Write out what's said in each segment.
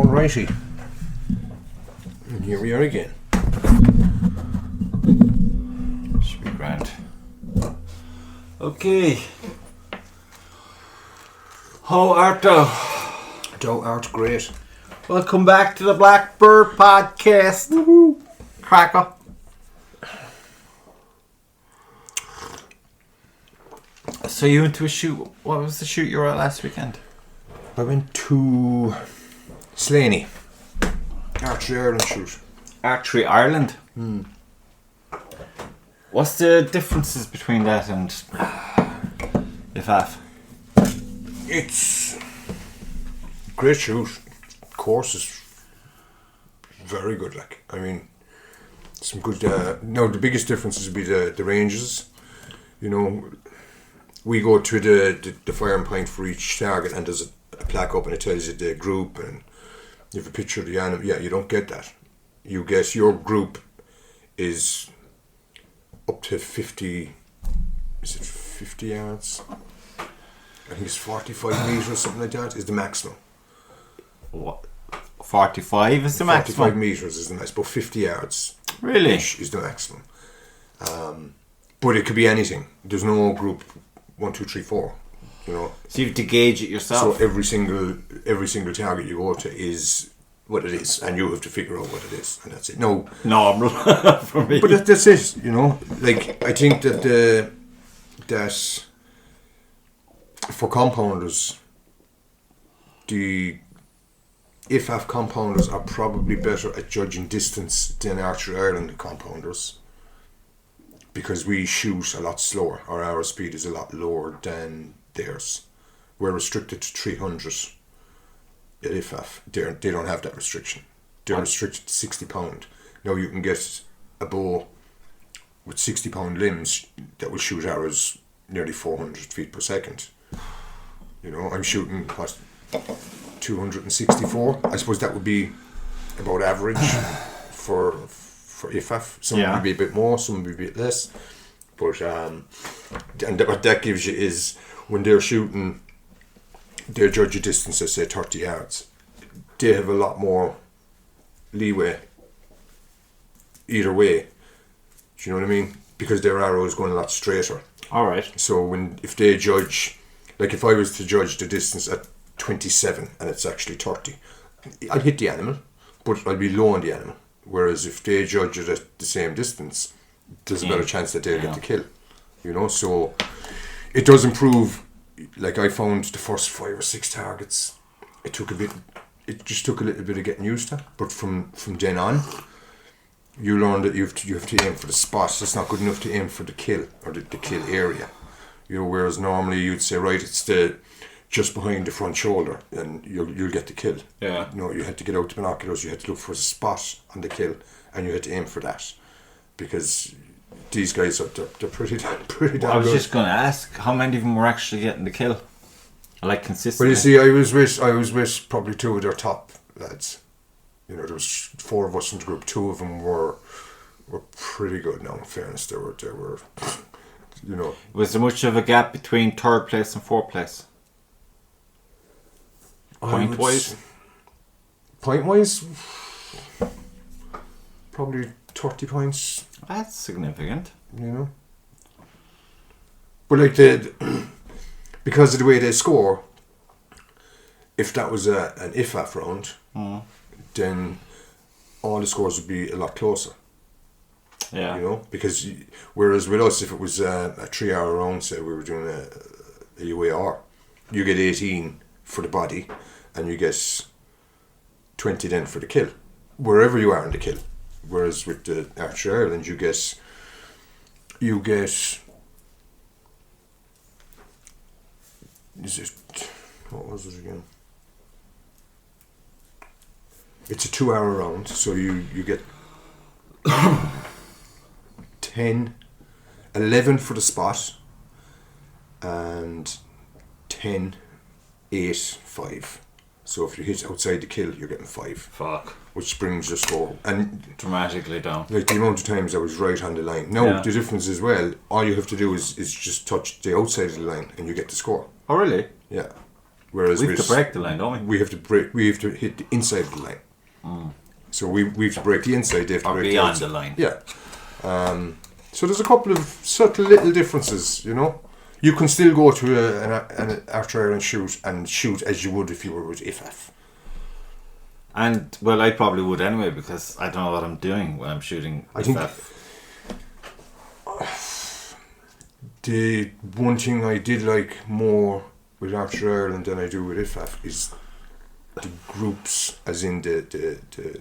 Alrighty. And here we are again. Should be grand. Okay. How art thou? Thou art great. Welcome back to the Blackbird Podcast. Woohoo! Cracker. So you went to a shoot. What was the shoot you were at last weekend? I went to Slaney. Archery Ireland shoot. Archery Ireland? What's the differences between that and IFAF? It's great shoot. Course is very good. I mean, some good. No, the biggest differences would be the ranges. You know, we go to the firing point for each target, and there's a plaque up, and it tells you the group, and you have a picture of the animal. Yeah, you don't get that. You guess your group is up to 50. Is it 50 yards? I think it's 45 metres or something like that is the maximum. What? 45 is the maximum? 45 metres is the maximum, but 50 yards Really? is the maximum. But it could be anything. There's no group 1, 2, 3, 4. You know. So you have to gauge it yourself? So every single target you go to is what it is, and you have to figure out what it is, and that's it. No, for me. but that's it. You know, like I think that that for compounders, the IFAF compounders are probably better at judging distance than Archery Ireland compounders, because we shoot a lot slower. Our arrow speed is a lot lower than theirs. We're restricted to 300 at IFAF. They don't have that restriction. They're restricted to 60 pound. Now you can get a bow with 60 pound limbs that will shoot arrows nearly 400 feet per second. You know, I'm shooting 264. I suppose that would be about average for IFAF. Some would be a bit more, some would be a bit less. But and what that gives you is when they're shooting, they judge a distance at say 30 yards. They have a lot more leeway either way. Do you know what I mean? Because their arrow is going a lot straighter. Alright. So if they judge, like if I was to judge the distance at 27 and it's actually 30, I'll hit the animal, but I'll be low on the animal. Whereas if they judge it at the same distance, there's a better chance that they'll get the kill. You know, so it does improve. Like I found the first 5 or 6 targets, it just took a little bit of getting used to. But from then on, you learn that you have to aim for the spot. It's not good enough to aim for the kill or the kill area. You know, whereas normally you'd say, right, it's just behind the front shoulder, and you'll get the kill. Yeah. You know, you had to get out the binoculars. You had to look for a spot on the kill, and you had to aim for that, because these guys are they're pretty damn good. I was just going to ask, how many of them were actually getting the kill? Like consistently? Well, you see, I was with probably 2 of their top lads. You know, there was 4 of us in the group. 2 of them were pretty good. Now, in fairness, they were, you know. Was there much of a gap between 3rd place and 4th place? Point-wise? Point-wise, probably 30 points. That's significant. You know. But like because of the way they score, if that was an IFAF round, then all the scores would be a lot closer. Yeah. You know, because whereas with us, if it was a 3-hour round, say we were doing a UAR, you get 18 for the body, and you get 20 then for the kill, wherever you are in the kill. Whereas with the Archery Ireland, you get what was it again? It's a 2-hour round, so you get 11 for the spot, and 10, 8, 5. So if you hit outside the kill, you're getting 5. Fuck. Which brings your score and dramatically down. Like the amount of times I was right on the line. Now the difference as well, all you have to do is just touch the outside of the line and you get the score. Oh really? Yeah. Whereas we have to break the line, don't we? We have to hit the inside of the line. So we have to break the inside. They have to Or break beyond the the line. Yeah. So there's a couple of subtle little differences, you know. You can still go to an Archer Ireland shoot and shoot as you would if you were with IFAF. And, well, I probably would anyway, because I don't know what I'm doing when I'm shooting. I think the one thing I did like more with Archer Ireland than I do with IFAF is the groups, as in the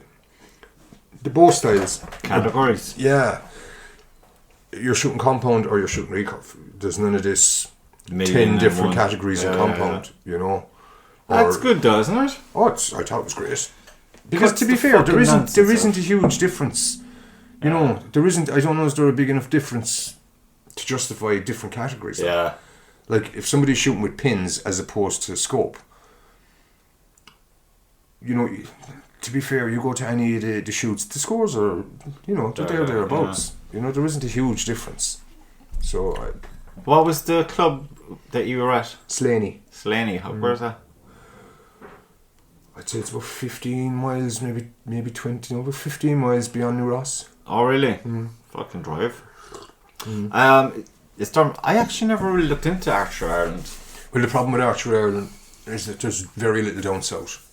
bow styles. Categories. Yeah. You're shooting compound or you're shooting recurve. There's none of this 10 different categories in compound, you know. That's good though, isn't it? I thought it was great. Because to be fair, there isn't a huge difference. You know, there isn't. I don't know, is there a big enough difference to justify different categories? Yeah. Like if somebody's shooting with pins as opposed to scope, you know, to be fair, you go to any of the shoots, the scores are, you know, they're thereabouts. Yeah. You know, there isn't a huge difference. So, what was the club that you were at? Slaney. Where's that? I'd say it's about 15 miles, maybe 20, about 15 miles beyond New Ross. Oh, really? Fucking drive. I actually never really looked into Archer Ireland. Well, the problem with Archer Ireland is that there's very little down south.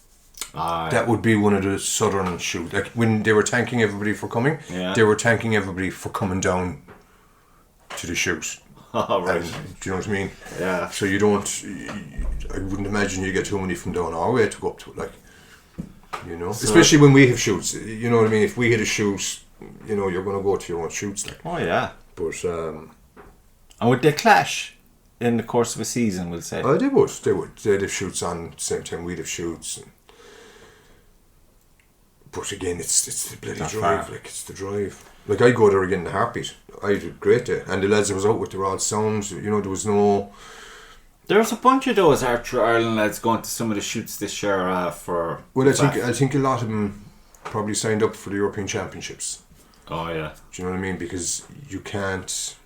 Yeah. That would be one of the southern shoots. Like when they were thanking everybody for coming, they were thanking everybody for coming down to the shoot. Oh, right. And, do you know what I mean? Yeah. So you don't. I wouldn't imagine you get too many from down our way to go up to it, like, you know. So, especially when we have shoots, you know what I mean. If we hit a shoot, you know, you're going to go to your own shoots, like. Oh yeah. But and would they clash in the course of a season? We'll say. Oh, they would. They'd have shoots on at the same time we'd have shoots. But again, it's the bloody drive. Like, it's the drive. Like, I go there again in a heartbeat. I had a great day. And the lads I was out with, they were all sound. You know, there was no... There's a bunch of those Archer Ireland lads going to some of the shoots this year for... Well, I think a lot of them probably signed up for the European Championships. Oh, yeah. Do you know what I mean? Because you can't...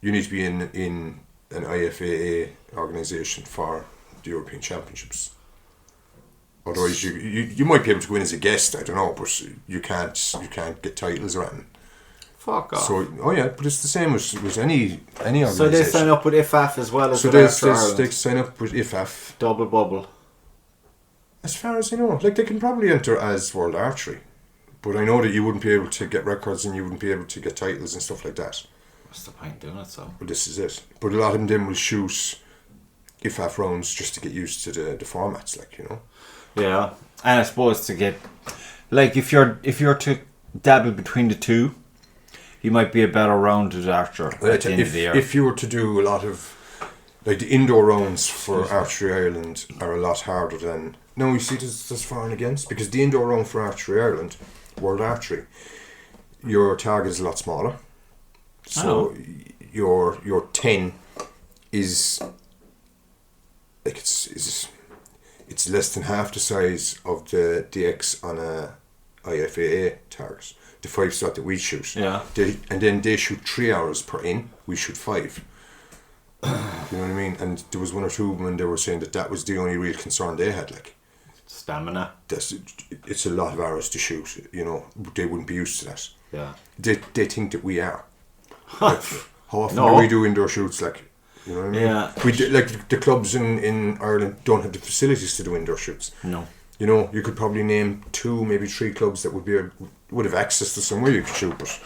You need to be in an IFAA organisation for the European Championships. Otherwise, you might be able to go in as a guest. I don't know, but you can't get titles or anything. Fuck off. So, but it's the same as any organisation. So they sign up with IFAF as well as so with they sign up with IFAF. Double bubble. As far as I know, like they can probably enter as World Archery, but I know that you wouldn't be able to get records and you wouldn't be able to get titles and stuff like that. What's the point doing it so? Well, this is it. But a lot of them will shoot IFAF rounds just to get used to the formats, like, you know. Yeah, and I suppose to get, like, if you're to dabble between the two, you might be a better rounded archer at the end of the year. If you were to do a lot of, like, the indoor rounds for Archery Ireland are a lot harder than... No, you see, there's for and against, because the indoor round for Archery Ireland, World Archery, your target is a lot smaller. So your 10 is, like, it's less than half the size of the DX on a IFAA target, the 5-slot that we shoot. Yeah. And then they shoot 3 hours per in, we shoot 5. You know what I mean? And there was one or two when they were saying that was the only real concern they had, like. Stamina. It's a lot of hours to shoot, you know. They wouldn't be used to that. Yeah. They think that we are. Like, how often do we do indoor shoots, like? You know what I mean? Yeah. We like the clubs in Ireland don't have the facilities to do indoor shoots. No. You know, you could probably name 2, maybe 3 clubs that would have access to somewhere you could shoot, but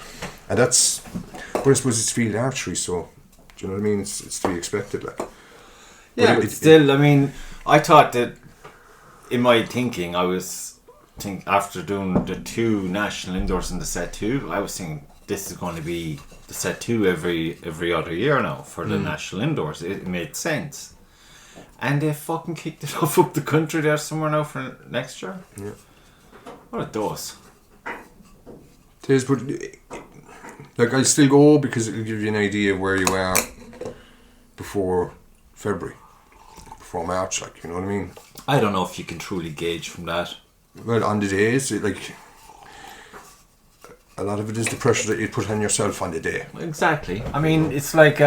I suppose it's field archery, so do you know what I mean? It's to be expected, like. Yeah, but still, I mean, I thought that in my thinking, after doing the 2 national indoors in the set 2, I was thinking this is going to be the set 2 every other year now for the national indoors. It made sense. And they fucking kicked it off up the country there somewhere now for next year. Yeah. What a dose. It is, but like, I'll still go because it'll give you an idea of where you are before February, before March, like, you know what I mean? I don't know if you can truly gauge from that. Well, on the days, like, a lot of it is the pressure that you put on yourself on the day. Exactly. I mean, it's like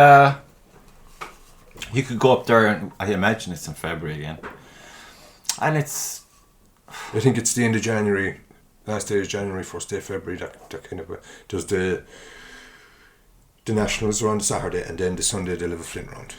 You could go up there, and I imagine it's in February again. And it's... I think it's the end of January. Last day is January, first day of February. That kind of... Does the Nationals are on the Saturday, and then the Sunday they'll have a Flint round.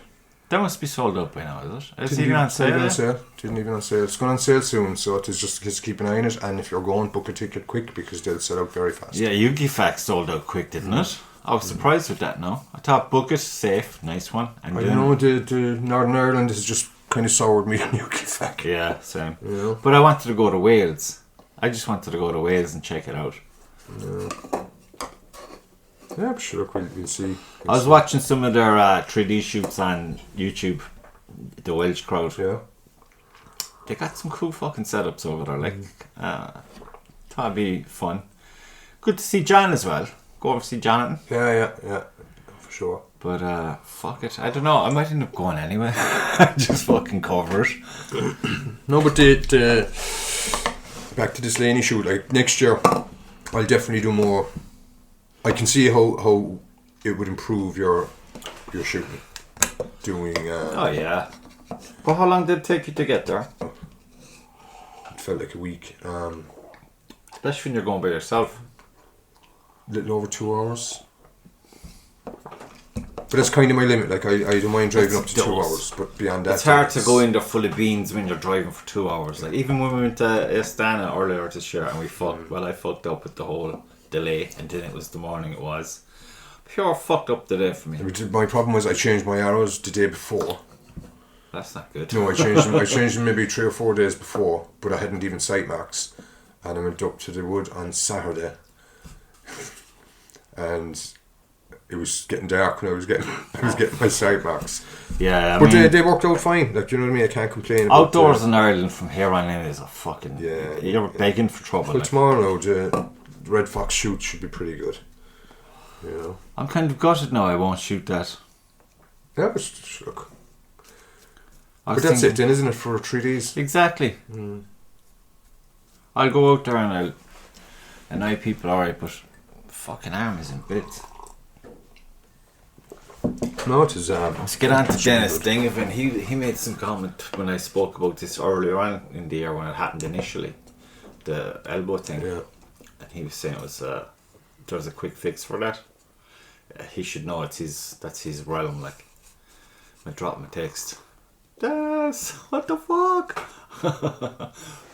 That must be sold out by now, is it? It's even on sale. Didn't even on sale. It's going on sale soon, so it is just keep an eye on it. And if you're going, book a ticket quick because they'll sell out very fast. Yeah, Yugi sold out quick, didn't it? I was surprised with that. No, I thought book it safe, nice one. And I know the Northern Ireland has just kind of soured me on Yugi. Yeah, same. You know? But I wanted to go to Wales. I just wanted to go to Wales and check it out. Yeah, but sure, look, we'll see. I was watching some of their 3D shoots on YouTube, the Welsh crowd. Yeah. They got some cool fucking setups over there. Like, thought it'd be fun. Good to see John as well. Go over to see Jonathan. Yeah, for sure. But fuck it, I don't know. I might end up going anyway. Just fucking cover it. No, but the back to this Laney shoot. Like next year, I'll definitely do more. I can see how it would improve your shooting. Doing. Oh yeah. Well, how long did it take you to get there? It felt like a week. Especially when you're going by yourself. A little over 2 hours. But that's kind of my limit. Like I don't mind driving up to 2 hours, but beyond that, it's hard to go in there full of beans when you're driving for 2 hours. Like even when we went to Astana earlier this year and we fucked. Well, I fucked up with the whole delay, and then it was the morning. It was pure fucked up the day for me. My problem was I changed my arrows the day before. That's not good. No, I changed them maybe 3 or 4 days before, but I hadn't even sight marks, and I went up to the wood on Saturday, and it was getting dark when I was getting my sight marks. Yeah, but they worked out fine. Like, you know what I mean? I can't complain. Outdoors in Ireland from here on in is a fucking you're begging for trouble. Well, like. Tomorrow the Red Fox shoot should be pretty good. You know, I'm kind of gutted now. I won't shoot that. Yeah, but look. But that's it then, isn't it, for 3 days? Exactly. I'll go out there and I'll annoy people, alright, but fucking arm is in bits. No, it is. Let's get on to Dennis Dingovan. He made some comment when I spoke about this earlier on in the year when it happened initially, the elbow thing. Yeah. And he was saying it was there was a quick fix for that. He should know that's his realm. Like, I dropped him a text. Yes, what the fuck?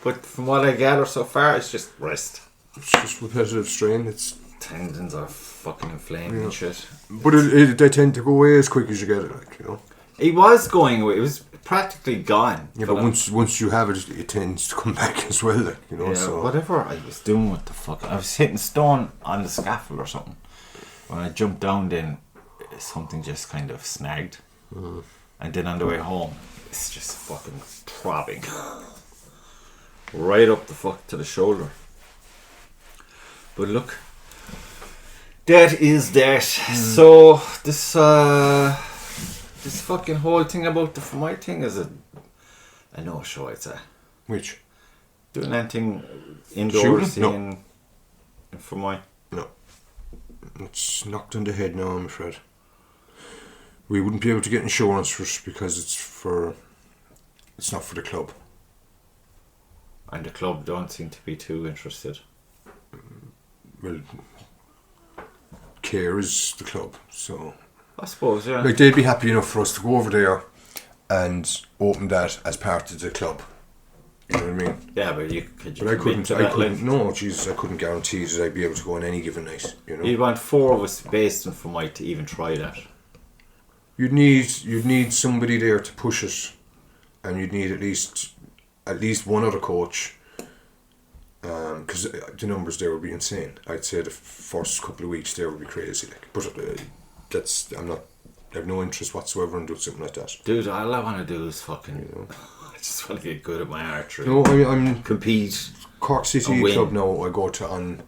But from what I gather so far, it's just rest. It's just repetitive strain. It's tendons are fucking inflamed and shit. But they tend to go away as quick as you get it, like, you know. It was going away. It was practically gone. Yeah, but once you have it, it tends to come back as well, like, you know. Yeah, so whatever I was doing with the fucking, I was hitting stone on the scaffold or something. When I jumped down, then something just kind of snagged, and then on the way home, it's just fucking throbbing right up the fuck to the shoulder. But look, that is that. So this fucking whole thing about the my thing is a no show. I'd say. Which? Doing anything indoors in for my. No. It's knocked on the head now, I'm afraid. We wouldn't be able to get insurance for it because it's not for the club. And the club don't seem to be too interested. Well, Care is the club, so I suppose, yeah. Like, they'd be happy enough for us to go over there and open that as part of the club. You know what I mean? Yeah, but I couldn't. No, Jesus, I couldn't guarantee that I'd be able to go on any given night. You know, you'd want 4 of us based in Fermoy to even try that. You'd need somebody there to push it, and you'd need at least one other coach. Because the numbers there would be insane. I'd say the first couple of weeks there would be crazy. Like, but I have no interest whatsoever in doing something like that. Dude, all I want to do is fucking. You know, I just want to get good at my archery. No, I'm compete. Cork City Club now. I go to on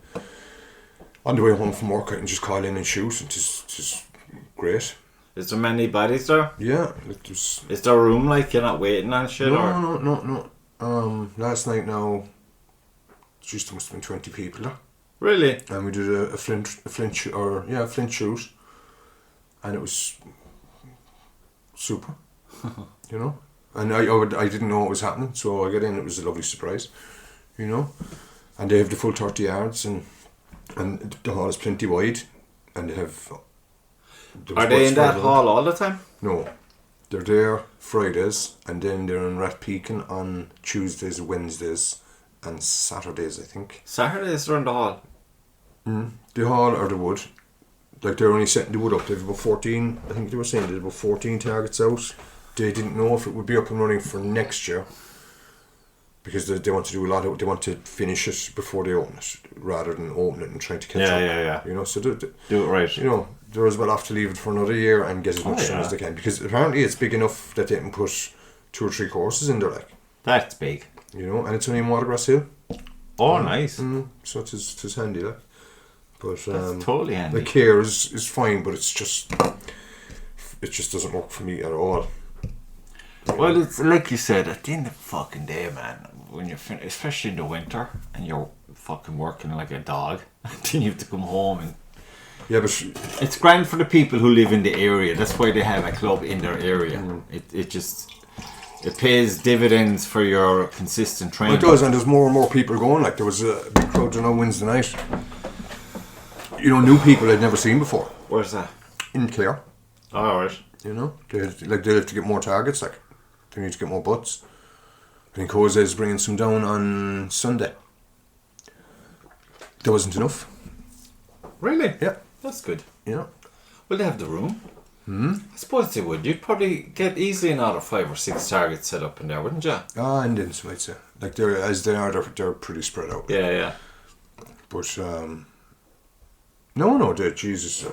the way home from work. I can just call in and shoot, and it's great. Is there many bodies there? Yeah. Is there room, like, you're not waiting on shit? No. Last night now, there must have been 20 people there. Really? And we did a flint shoot, and it was super. You know? And I didn't know what was happening, so I got in. It was a lovely surprise, you know? And they have the full 30 yards, and the hall is plenty wide, and they have... Are they in that hall all the time? No. They're there Fridays, and then they're in Rathpeacon on Tuesdays, Wednesdays, and Saturdays, I think. Saturdays they're in the hall? The hall or the wood. Like, they're only setting the wood up. They have about 14, I think they were saying they had about 14 targets out. They didn't know if it would be up and running for next year, because they want to do they want to finish it before they open it, rather than open it and trying to catch up. Yeah. You know, so do it right. You know, they're as well off to leave it for another year and get as much done as they can, because apparently it's big enough that they can put 2 or 3 courses in there, like. That's big. You know, and it's only in Watergrass Hill. Oh, nice. So it's handy, like. But that's totally handy. The care is fine, but it just doesn't work for me at all. Well, it's like you said, at the end of the fucking day, man, when you're especially in the winter and you're fucking working like a dog, and then you have to come home and... Yeah, but... It's grand for the people who live in the area. That's why they have a club in their area. It pays dividends for your consistent training. Well, it does, and there's more and more people going. Like, there was a big crowd on Wednesday night. You know, new people I'd never seen before. Where's that? In Clare. Oh, right. You know, they have to get more targets, like. They need to get more butts. I think Jose is bringing some down on Sunday. There wasn't enough. Really? Yeah. That's good. Yeah. Well, they have the room. I suppose they would. You'd probably get easily another 5 or 6 targets set up in there, wouldn't you? And then some, I'd say. Like, they're pretty spread out. Yeah. But, Jesus,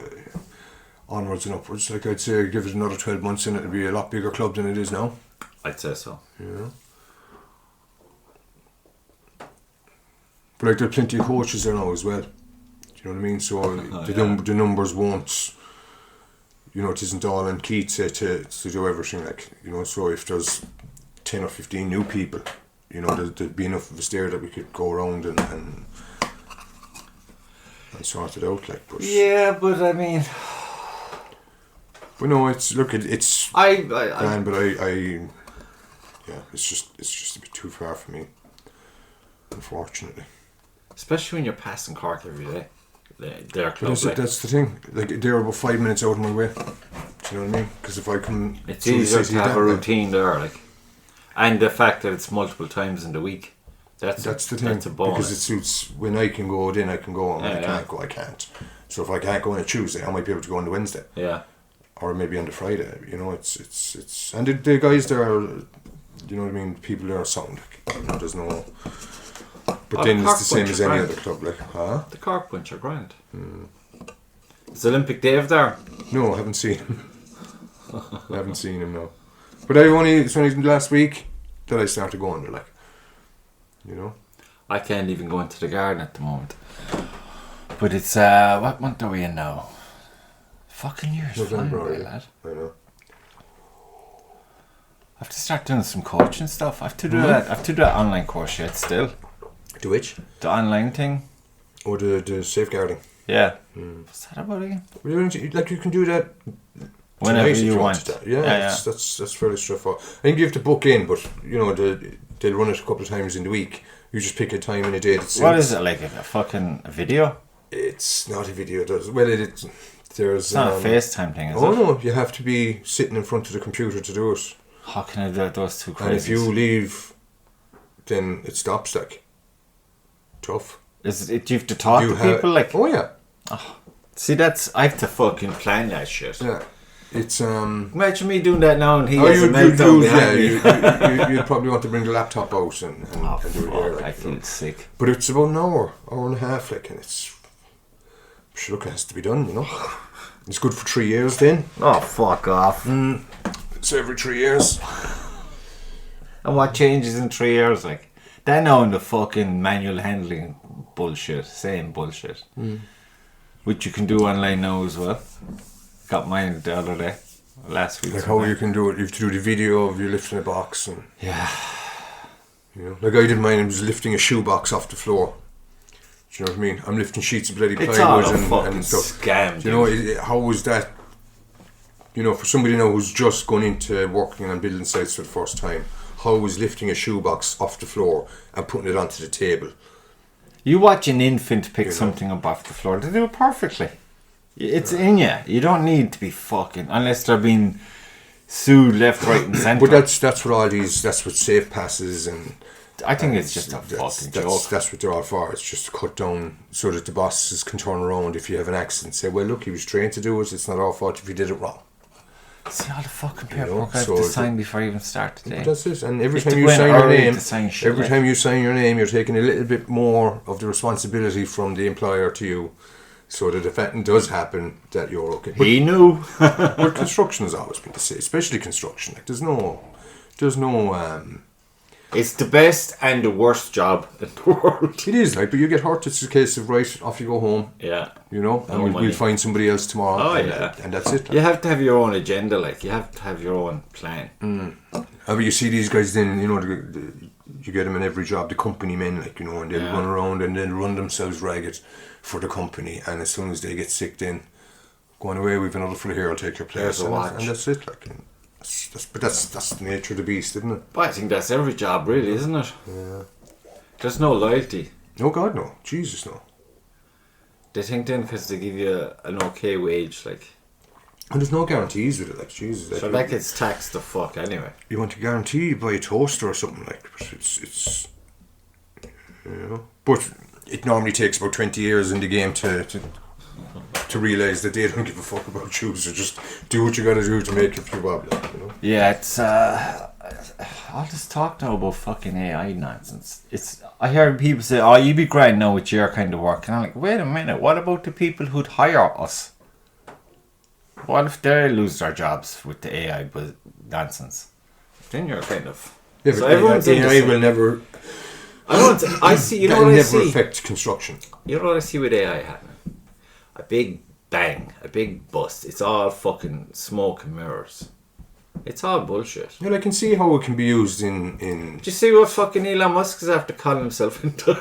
onwards and upwards. Like, I'd say, give it another 12 months and it'll be a lot bigger club than it is now. I'd say so. Yeah. But, like, there are plenty of coaches there now as well. Do you know what I mean? So the numbers won't, you know, it isn't all in Keith to do everything, like, you know. So if there's 10 or 15 new people, you know, there'd be enough of us there that we could go around and sort it out, like. But yeah, but I mean, but no, it's but it's just a bit too far for me, unfortunately. Especially when you're passing Cork every day. Their club, that's the thing. Like, they're about 5 minutes out of my way. Do you know what I mean? Because if I come, it's easier to have a routine there, like, and the fact that it's multiple times in the week. That's the thing. That's a bonus. Because it suits when I can go, then I can go, and when I can't go, I can't. So if I can't go on a Tuesday, I might be able to go on the Wednesday. Yeah. Or maybe on the Friday. You know, it's and the guys there are, you know what I mean. People there are sound. You know, there's no. But then it's the same as any other club, like, huh? The Cork Bunch are grand. Is Olympic Dave there? No, I haven't seen him. No. But it's only last week that I started going there, like. You know? I can't even go into the garden at the moment. But it's, what month are we in now? Fucking years. November, lad. I know. I have to start doing some coaching stuff. I have to do that. I have to do that online course yet still. Do which? The online thing. Or the safeguarding. Yeah. What's that about again? Like, you can do that whenever you want. That's fairly straightforward. I think you have to book in, but you know they'll run it a couple of times in the week. You just pick a time and a day that suits. What is it, like a fucking video? It's not a video. There's it's not a FaceTime thing, is it? Oh no, you have to be sitting in front of the computer to do it. How can I do those two crazies? And if you leave, then it stops, like. Tough. Is it? Do you have to talk to people, like? Oh yeah. Oh. See, I have to fucking plan that shit. Yeah. It's Imagine me doing that now and he has a meltdown behind me. You'd probably want to bring the laptop out and do it there. Like, I feel sick. But it's about an hour and a half, like, and it's. Sure, look, it has to be done, you know. It's good for 3 years then. Oh, fuck off. So every 3 years. And what changes in 3 years, like? That now in the fucking manual handling bullshit, same bullshit. Which you can do online now as well. Got mine the other day, last week. Like how you can do it, you have to do the video of you lifting a box and. Yeah. You know, like I did mine, I was lifting a shoebox off the floor. Do you know what I mean? I'm lifting sheets of bloody plywood and stuff. Scam. Do you know how was that You know, for somebody now who's just gone into working on building sites for the first time, how is lifting a shoebox off the floor and putting it onto the table? You watch an infant pick something up off the floor, they do it perfectly. It's in you. You don't need to be fucking, unless they're being sued left, right and centre. But that's what all these, that's what safe passes and... I think it's just a fucking joke. That's what they're all for. It's just to cut down so that the bosses can turn around if you have an accident and say, well, look, he was trained to do it. It's not our fault if you did it wrong. See all the fucking paperwork I have to sign before I even start today. But that's it. And every time you sign your name, time you sign your name, you're taking a little bit more of the responsibility from the employer to you. So that if anything does happen, that you're okay. But, he knew. But construction has always been the same, especially construction. Like there's no. It's the best and the worst job in the world. It is, like, but you get hurt. It's a case of right, off you go home. Yeah. You know, and we'll find somebody else tomorrow. Oh, and that's it. Like. You have to have your own agenda, like, you have to have your own plan. But you see these guys then, you know, you get them in every job, the company men, like, you know, and they'll run around and then run themselves ragged for the company. And as soon as they get sick, then going away, we've another fella here, I'll take your place. And that's it, like. But that's the nature of the beast, isn't it? But I think that's every job, really, isn't it? Yeah. There's no loyalty. No, God, no. Jesus, no. They think then because they give you an okay wage, like... And there's no guarantees with it, like, Jesus. Like, so that gets taxed the fuck anyway. You want to guarantee you buy a toaster or something, like, but it's you know. But it normally takes about 20 years in the game to realise that they don't give a fuck about you, so just do what you gotta do to make your few bob, like, you know? Yeah, it's all this talk now about fucking AI nonsense. I hear people say, oh, you be grand now with your kind of work, and I'm like, wait a minute, what about the people who'd hire us? What if they lose their jobs with the AI nonsense? Then you're kind of... Yeah, so but AI will never... I see, you know what I see? Never affect construction. You know what I see with AI happening? A big bang, a big bust. It's all fucking smoke and mirrors. It's all bullshit. Well, I can see how it can be used in... Do you see what fucking Elon Musk is after calling himself into?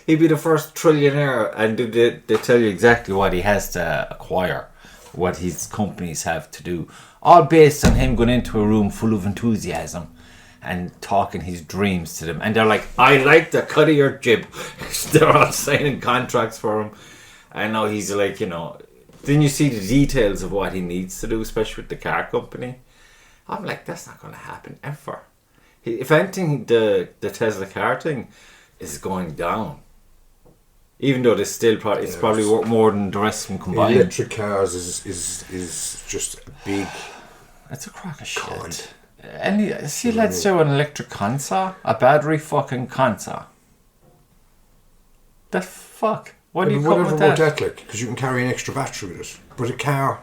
He'd be the first trillionaire, and they tell you exactly what he has to acquire, what his companies have to do, all based on him going into a room full of enthusiasm and talking his dreams to them. And they're like, I like the cut of your jib. They're all signing contracts for him. I know he's like, you know, then you see the details of what he needs to do, especially with the car company. I'm like, that's not going to happen ever. If anything, the Tesla car thing is going down. Even though it's still it's probably worth more than the rest of them combined. Electric cars is just a big... It's a crock of shit. See, let's do an electric console, a battery fucking console. The fuck? What do you call with that? Like, because you can carry an extra battery with it. But a car...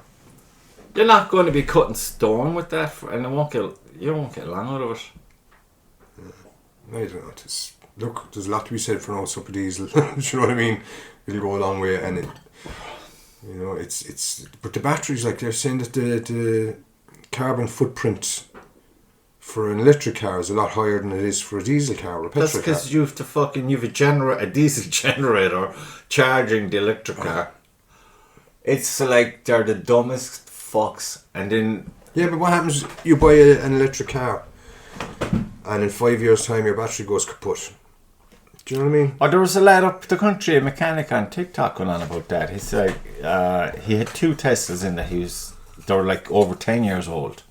You're not going to be cutting stone with that, and you won't get long out of it. I don't know. Look, there's a lot to be said for no super diesel. Do you know what I mean? It'll go a long way, and it's. But the batteries, like they're saying that the carbon footprint for an electric car is a lot higher than it is for a diesel car or a petrol car. That's because you have a diesel generator charging the electric car. It's like they're the dumbest fucks, and then... Yeah, but what happens, you buy an electric car, and in 5 years' time your battery goes kaput. Do you know what I mean? Oh, there was a lad up the country, a mechanic on TikTok going on about that. He said he had 2 Teslas in that they were like over 10 years old.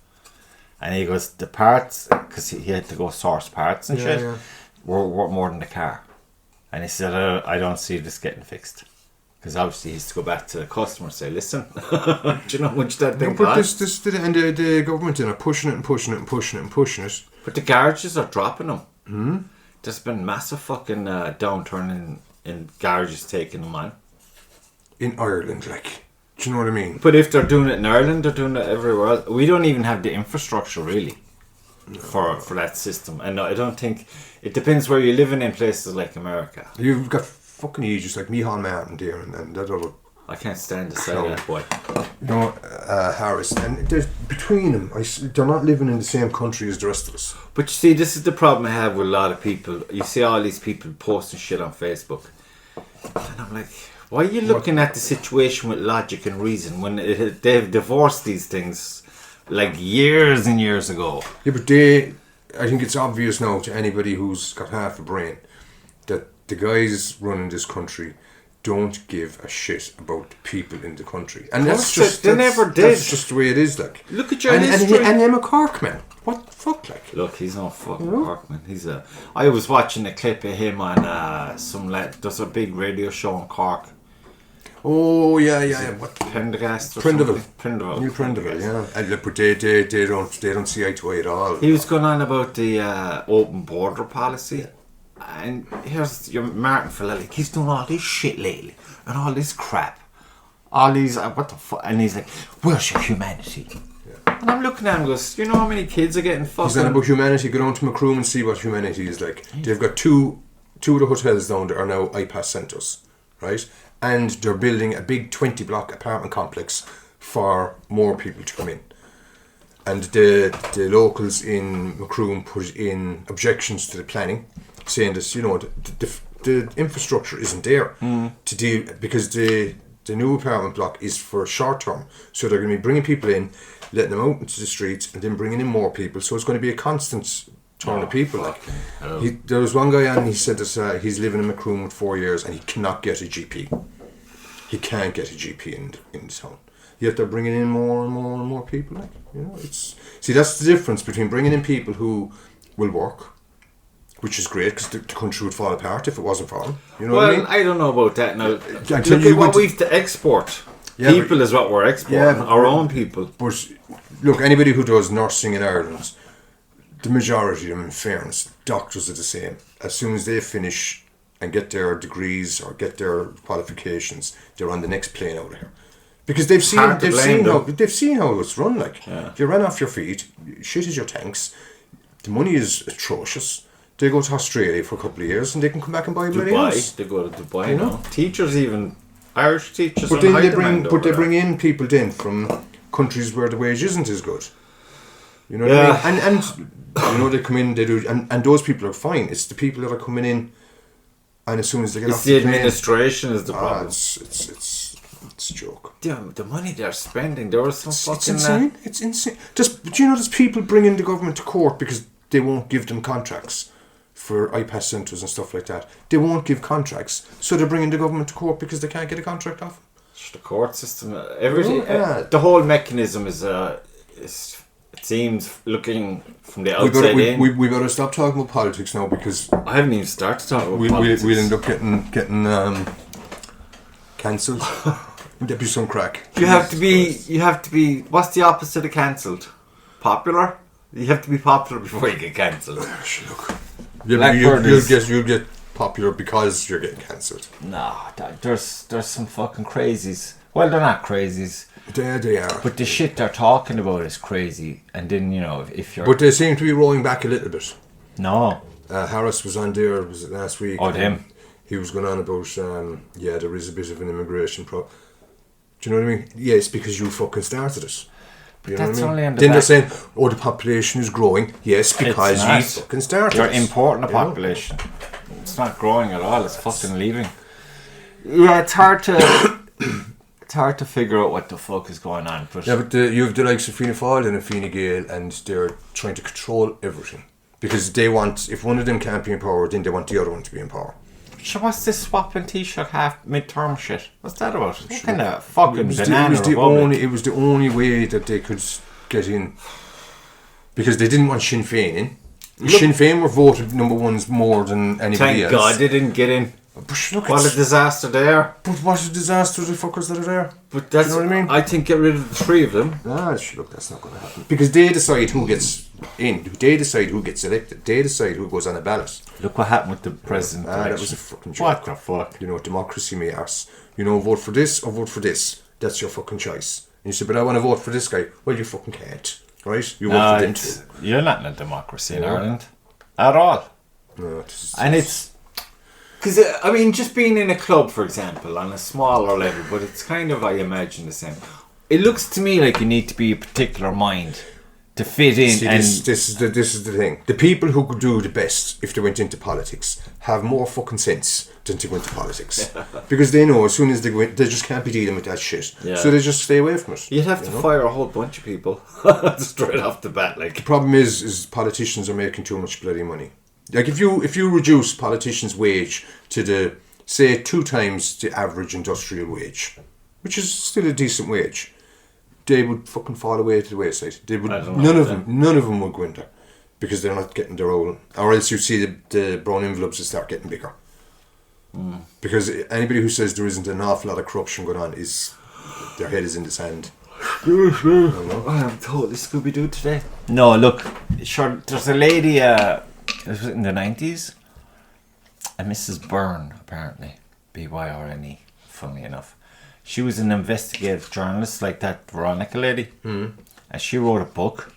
And he goes, the parts, because he had to go source parts and were worth more than the car. And he said, I don't see this getting fixed. Because obviously he has to go back to the customer and say, listen, do you know how much that thing costs? And the government are pushing it and pushing it and pushing it and pushing it. But the garages are dropping them. Mm-hmm. There's been massive fucking downturn in garages taking them on. In Ireland, like... Do you know what I mean? But if they're doing it in Ireland, they're doing it everywhere else. We don't even have the infrastructure really for that system. And I don't think... It depends where you're living in places like America. You've got fucking Aegis like Micheál Martin there and that other... I can't stand the sight of that boy. You know, Harris. And there's between them, they're not living in the same country as the rest of us. But you see, this is the problem I have with a lot of people. You see all these people posting shit on Facebook. And I'm like... Why are you looking at the situation with logic and reason when they've divorced these things like years and years ago? Yeah, but I think it's obvious now to anybody who's got half a brain that the guys running this country don't give a shit about the people in the country, and they never did. That's just the way it is. Like, look at your history. And him a Cork man. What the fuck, like? Look, he's not fucking Cork man. I was watching a clip of him on there's a big radio show in Cork. Oh yeah. What? Prendergast or Prendeville. New Prendeville, yeah. And look, but they don't see eye to eye at all. He was going on about the open border policy. And here's your Martin Filelli. He's doing all this shit lately and all this crap. All these what the fuck? And he's like, "Where's your humanity?" Yeah. And I'm looking at him and goes, "You know how many kids are getting fucking?" He's not about humanity. Go down to Macroom and see what humanity is like. They've got two of the hotels down there are now iPass centres, right? And they're building a big 20-block apartment complex for more people to come in. And the locals in Macroom put in objections to the planning, saying that, you know, the infrastructure isn't there to deal, because the new apartment block is for short term. So they're going to be bringing people in, letting them out into the streets, and then bringing in more people. So it's going to be a constant turn of people. Like, there was one guy on, he said that he's living in Macroom for 4 years and he cannot get a GP. He can't get a GP in town. Yet they're bringing in more and more and more people. Like, you know, that's the difference between bringing in people who will work, which is great, because the country would fall apart if it wasn't for them. You know what I mean? I don't know about that now. Look at what we've to export. Yeah, people is what we're exporting. Our own people. But look, anybody who does nursing in Ireland, the majority of them, in fairness, doctors are the same. As soon as they finish and get their degrees or get their qualifications, they're on the next plane out of here. Because they've seen how it's run. Like, you run off your feet, shit is your tanks, the money is atrocious. They go to Australia for a couple of years and they can come back and buy a bloody house. They go to Dubai, you know. Teachers, even Irish teachers. But then they bring in people then from countries where the wage isn't as good. You know what I mean? And you know, they come in, they do, and those people are fine. It's the people that are coming in, and as soon as they get off the plane, administration is the problem. It's a joke. The money they're spending, there was some fucking. It's insane. It's insane. Do you know there's people bringing the government to court because they won't give them contracts for iPass centres and stuff like that. They won't give contracts, so they're bringing the government to court because they can't get a contract off them. The court system, everything, the whole mechanism is it seems, looking from the outside in. We better stop talking about politics now, because I haven't even started talking about politics. We'll end up getting cancelled. There'd be some crack. You have to be. What's the opposite of cancelled? Popular. You have to be popular before you get cancelled. Look, you'll get popular because you're getting cancelled. Nah, there's some fucking crazies. Well, they're not crazies. They are. But the shit they're talking about is crazy. And then, you know, if you're... But they seem to be rolling back a little bit. No. Harris was on there, was it last week? Oh, him. He was going on about, there is a bit of an immigration problem. Do you know what I mean? Yeah, it's because you fucking started it. You know that's what I mean? only on the Then they're saying, the population is growing. Yes, because you fucking started it. You're importing the population. It's not growing at all, it's fucking leaving. Yeah, it's hard to figure out what the fuck is going on. But you have the likes of Fianna Fáil and Fine Gael, and they're trying to control everything. Because they want, if one of them can't be in power, then they want the other one to be in power. So what's this swapping Taoiseach half midterm shit? What's that about? What kind of fucking banana It was the only way that they could get in. Because they didn't want Sinn Féin in. Sinn Féin were voted number ones more than anybody else. Thank God they didn't get in. But look, what a disaster they are. But what a disaster the fuckers that are there. But that's, you know what I mean? I think get rid of the three of them. Look, that's not going to happen. Because they decide who gets in. They decide who gets elected. They decide who goes on a ballot. Look what happened with the president. That was a fucking joke. What the fuck? You know, democracy may arse. You know, vote for this or vote for this. That's your fucking choice. And you say, but I want to vote for this guy. Well, you fucking can't. Right? You vote for them too. You're not in a democracy in Ireland. At all. No, it's... Because, I mean, just being in a club, for example, on a smaller level, but it's kind of, I imagine, the same. It looks to me like you need to be a particular mind to fit in. See, this is the thing. The people who could do the best if they went into politics have more fucking sense than to go into politics. Because they know as soon as they go in, they just can't be dealing with that shit. Yeah. So they just stay away from it. You'd have to fire a whole bunch of people straight off the bat. Like, the problem is politicians are making too much bloody money. Like if you reduce politicians' wage to the, say, 2 times the average industrial wage, which is still a decent wage, they would fucking fall away to the wayside. They would none of them would go in there because they're not getting their own. Or else you see the brown envelopes that start getting bigger. Because anybody who says there isn't an awful lot of corruption going on is their head is in the sand. I am totally Scooby-Doo today. No, look, sure. There's a lady. It was in the 90s. A Mrs. Byrne, apparently, Byrne. Funnily enough. She was an investigative journalist like that Veronica lady. And she wrote a book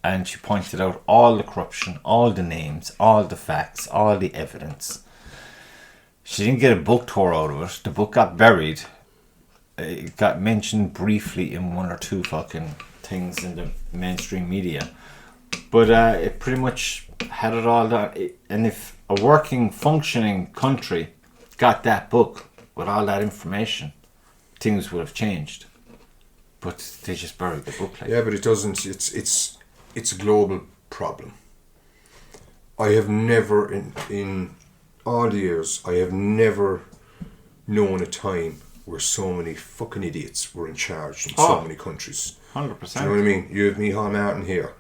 and she pointed out all the corruption, all the names, all the facts, all the evidence. She didn't get a book tour out of it. The book got buried. It got mentioned briefly in 1 or 2 fucking things in the mainstream media. But it pretty much had it all done. And if a working, functioning country got that book with all that information, things would have changed, but they just buried the book. Yeah, but it doesn't. It's a global problem. I have never in all the years I have never known a time where so many fucking idiots were in charge in so many countries. 100%. Do you know what I mean? You have Micheál Martin here,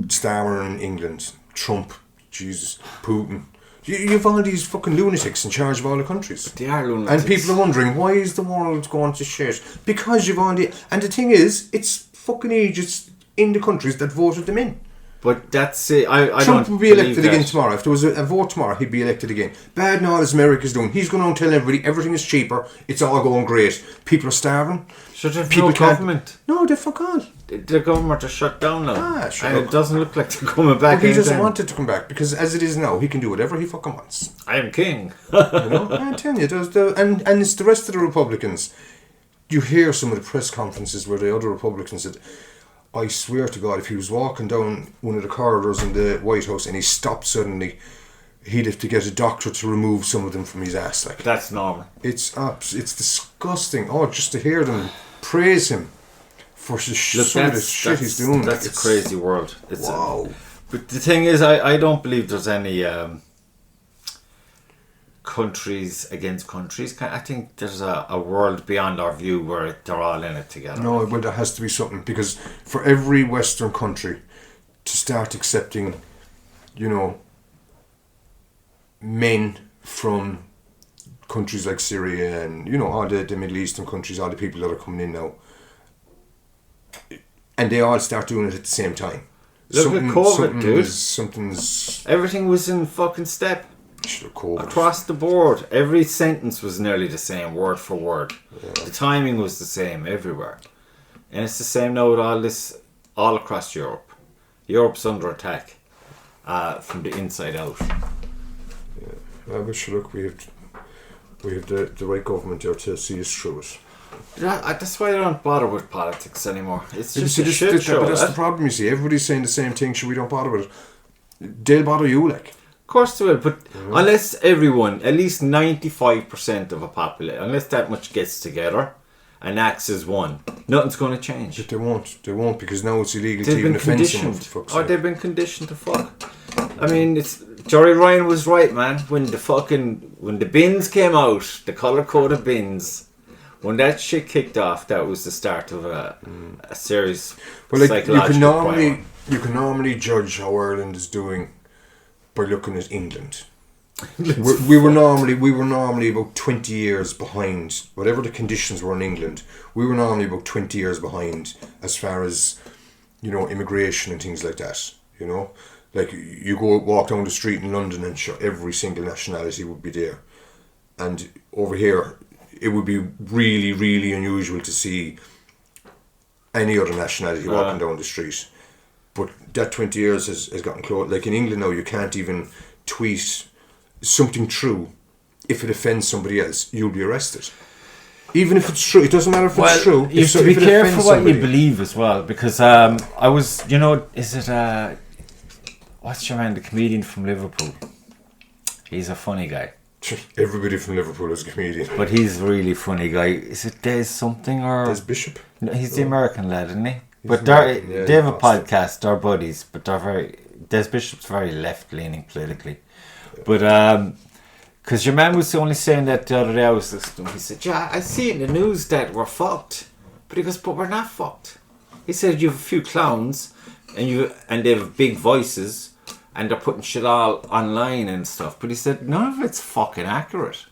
Starmer in England, Trump, Jesus, Putin. You have all these fucking lunatics in charge of all the countries. But they are lunatics. And people are wondering, why is the world going to shit? Because you've all the... And the thing is, it's fucking idiots in the countries that voted them in. But that's it. Trump will be elected again tomorrow. If there was a vote tomorrow, he'd be elected again. Bad and all as America's doing. He's going on to tell everybody everything is cheaper. It's all going great. People are starving. So there's no government. No, they're fuck all. The government are shut down now. It doesn't look like they're coming back. But he doesn't want it to come back because as it is now, he can do whatever he fucking wants. I am king. I'm telling you, and it's the rest of the Republicans. You hear some of the press conferences where the other Republicans said, I swear to God, if he was walking down one of the corridors in the White House and he stopped suddenly, he'd have to get a doctor to remove some of them from his ass. Like that's normal. It's disgusting. Oh, just to hear them praise him for some of the shit he's doing. That's a crazy world. Wow. But the thing is, I don't believe there's any countries against countries. I think there's a world beyond our view where they're all in it together. No, but there has to be something, because for every Western country to start accepting, men from countries like Syria and, all the Middle Eastern countries, all the people that are coming in now, and they all start doing it at the same time. Look at COVID, dude. Everything was in fucking step. Across the board. Every sentence was nearly the same, word for word. Yeah. The timing was the same everywhere. And it's the same now with all this, all across Europe. Europe's under attack from the inside out. Yeah. I wish, look, we have the right government there to see us through it. That's why I don't bother with politics anymore. It's just a shit show. But that's the problem, you see. Everybody's saying the same thing, so we don't bother with it. They'll bother you, like. Of course they will, but unless everyone, at least 95% of a population, unless that much gets together and acts as one, nothing's going to change. But they won't, because now it's illegal to even offend someone. They've been conditioned to fuck. I mean, Jory Ryan was right, man. When the bins came out, the colour-coded bins, when that shit kicked off, that was the start of a serious psychological problem. You can normally judge how Ireland is doing by looking at England. we were normally about 20 years behind. Whatever the conditions were in England, we were normally about 20 years behind as far as, immigration and things like that. Like you walk down the street in London and every single nationality would be there. And over here, it would be really, really unusual to see any other nationality walking down the street. But that 20 years has gotten close. Like in England now, you can't even tweet something true. If it offends somebody else, you'll be arrested. Even if it's true, it doesn't matter if it's true. You have to be careful what you believe as well, because I was, is it what's your man, the comedian from Liverpool? He's a funny guy. Everybody from Liverpool is a comedian, but he's a really funny guy. Is it Des something or Des Bishop? No, he's the American lad, isn't he? But they have a podcast. They're buddies, but Des Bishop's very left leaning politically, but because your man was only saying that the other day, I was listening. He said, "Yeah, I see in the news that we're fucked," but he goes, "But we're not fucked." He said, "You have a few clowns, and they have big voices, and they're putting shit all online and stuff." But he said, "None of it's fucking accurate.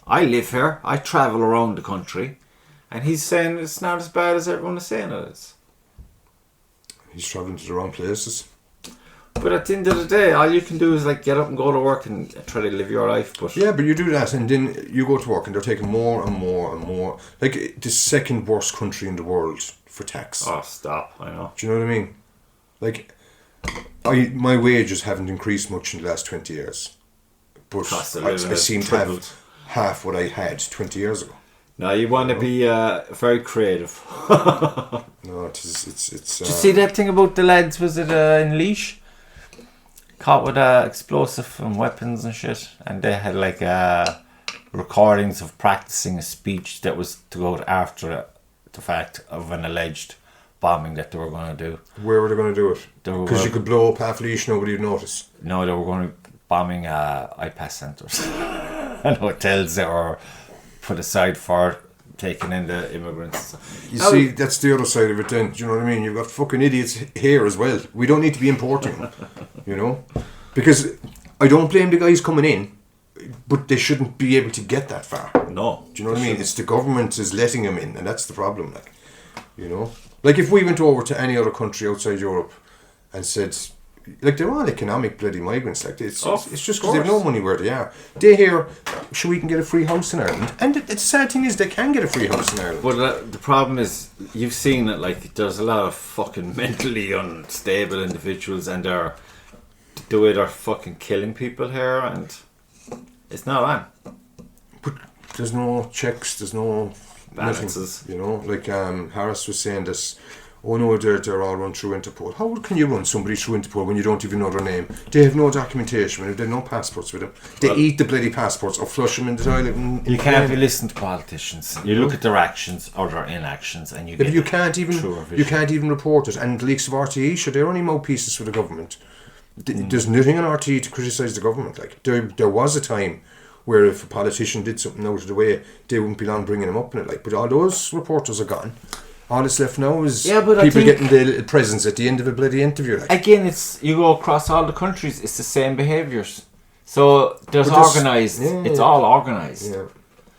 I live here. I travel around the country," and he's saying it's not as bad as everyone is saying it is. He's travelling to the wrong places. But at the end of the day, all you can do is like get up and go to work and try to live your life. But yeah, but you do that, and then you go to work, and they're taking more and more and more. Like the second worst country in the world for tax. Oh, stop! I know. Do you know what I mean? Like, my wages haven't increased much in the last 20 years, but I seem to have half what I had 20 years ago. Now you want to be very creative. No, it's. Did you see that thing about the lads? Was it in Leash? Caught with explosive and weapons and shit, and they had like recordings of practicing a speech that was to go after the fact of an alleged bombing that they were going to do. Where were they going to do it? Because you could blow up half Leash, nobody would notice. No, they were going to be bombing iPass centres and hotels that were put aside for taking in the immigrants. You see, that's the other side of it then. Do you know what I mean? You've got fucking idiots here as well. We don't need to be importing them, Because I don't blame the guys coming in, but they shouldn't be able to get that far. No. Do you know what I mean? It's the government is letting them in, and that's the problem. Like if we went over to any other country outside Europe and said, like, they're all economic bloody migrants. Like it's just because they have no money where they are. They hear, sure, we can get a free house in Ireland, and the sad thing is they can get a free house in Ireland. But the problem is, you've seen it. Like, there's a lot of fucking mentally unstable individuals, and the way they're fucking killing people here, and it's not on. But there's no checks. There's no balances. Nothing, like Harris was saying this. Oh no, they're all run through Interpol. How can you run somebody through Interpol when you don't even know their name? They have no documentation, they have no passports with them. They eat the bloody passports or flush them in the toilet. You can't be listening to politicians. You look at their actions or their inactions, and you get you can't even report it. And the leaks of RTE, sure, they're only mouthpieces for the government. There's nothing on RTE to criticise the government. Like there was a time where if a politician did something out of the way, they wouldn't be long bringing him up in it. Like, but all those reporters are gone. All that's left now is people getting the little presents at the end of a bloody interview. Like. Again, you go across all the countries, it's the same behaviours. So there's organised. It's all organised. Yeah.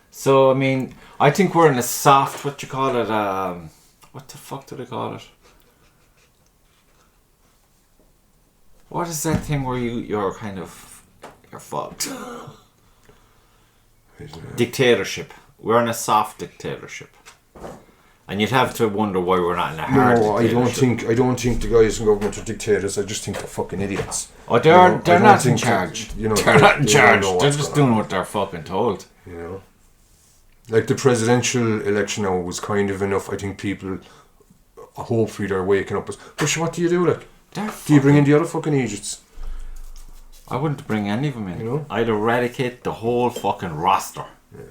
So I mean, I think we're in a soft. What you call it? What the fuck do they call it? What is that thing where you're fucked? Dictatorship. We're in a soft dictatorship. And you'd have to wonder why we're not in a hard dictatorship. I don't think the guys in government are dictators. I just think they're fucking idiots. Oh, they're not in charge. They're not in charge. They're just doing what they're fucking told. Like the presidential election now was kind of enough. I think people, hopefully they're waking up. But what do you do? Like, do you bring in the other fucking idiots? I wouldn't bring any of them in. I'd eradicate the whole fucking roster. Yeah.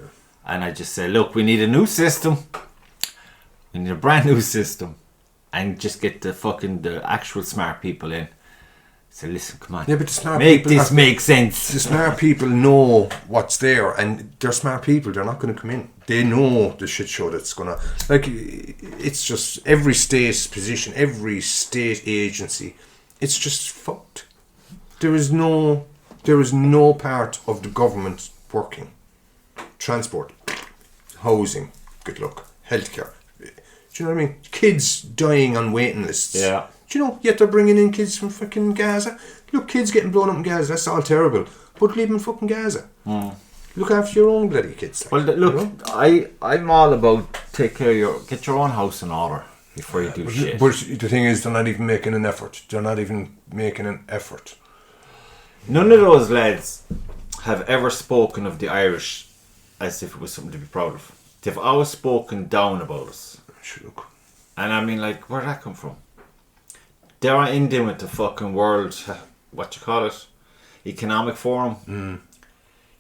And I'd just say, look, we need a new system. We need a brand new system, and just get the actual smart people in. So listen, come on. Yeah, but the smart people make sense. The smart people know what's there, and they're smart people. They're not going to come in. They know the shit show that's going to... Like, it's just every state's position, every state agency, it's just fucked. There is no part of the government working. Transport, housing, good luck, healthcare. Do you know what I mean? Kids dying on waiting lists. Yeah. Do you know? Yet they're bringing in kids from fucking Gaza. Look, kids getting blown up in Gaza. That's all terrible. But leave them in fucking Gaza. Look after your own bloody kids. Well, look, I'm all about get your own house in order before you do shit. But the thing is, they're not even making an effort. None of those lads have ever spoken of the Irish as if it was something to be proud of. they've always spoken down about us. Look. And I mean, like, where'd that come from? They're in there with the fucking world, Economic Forum.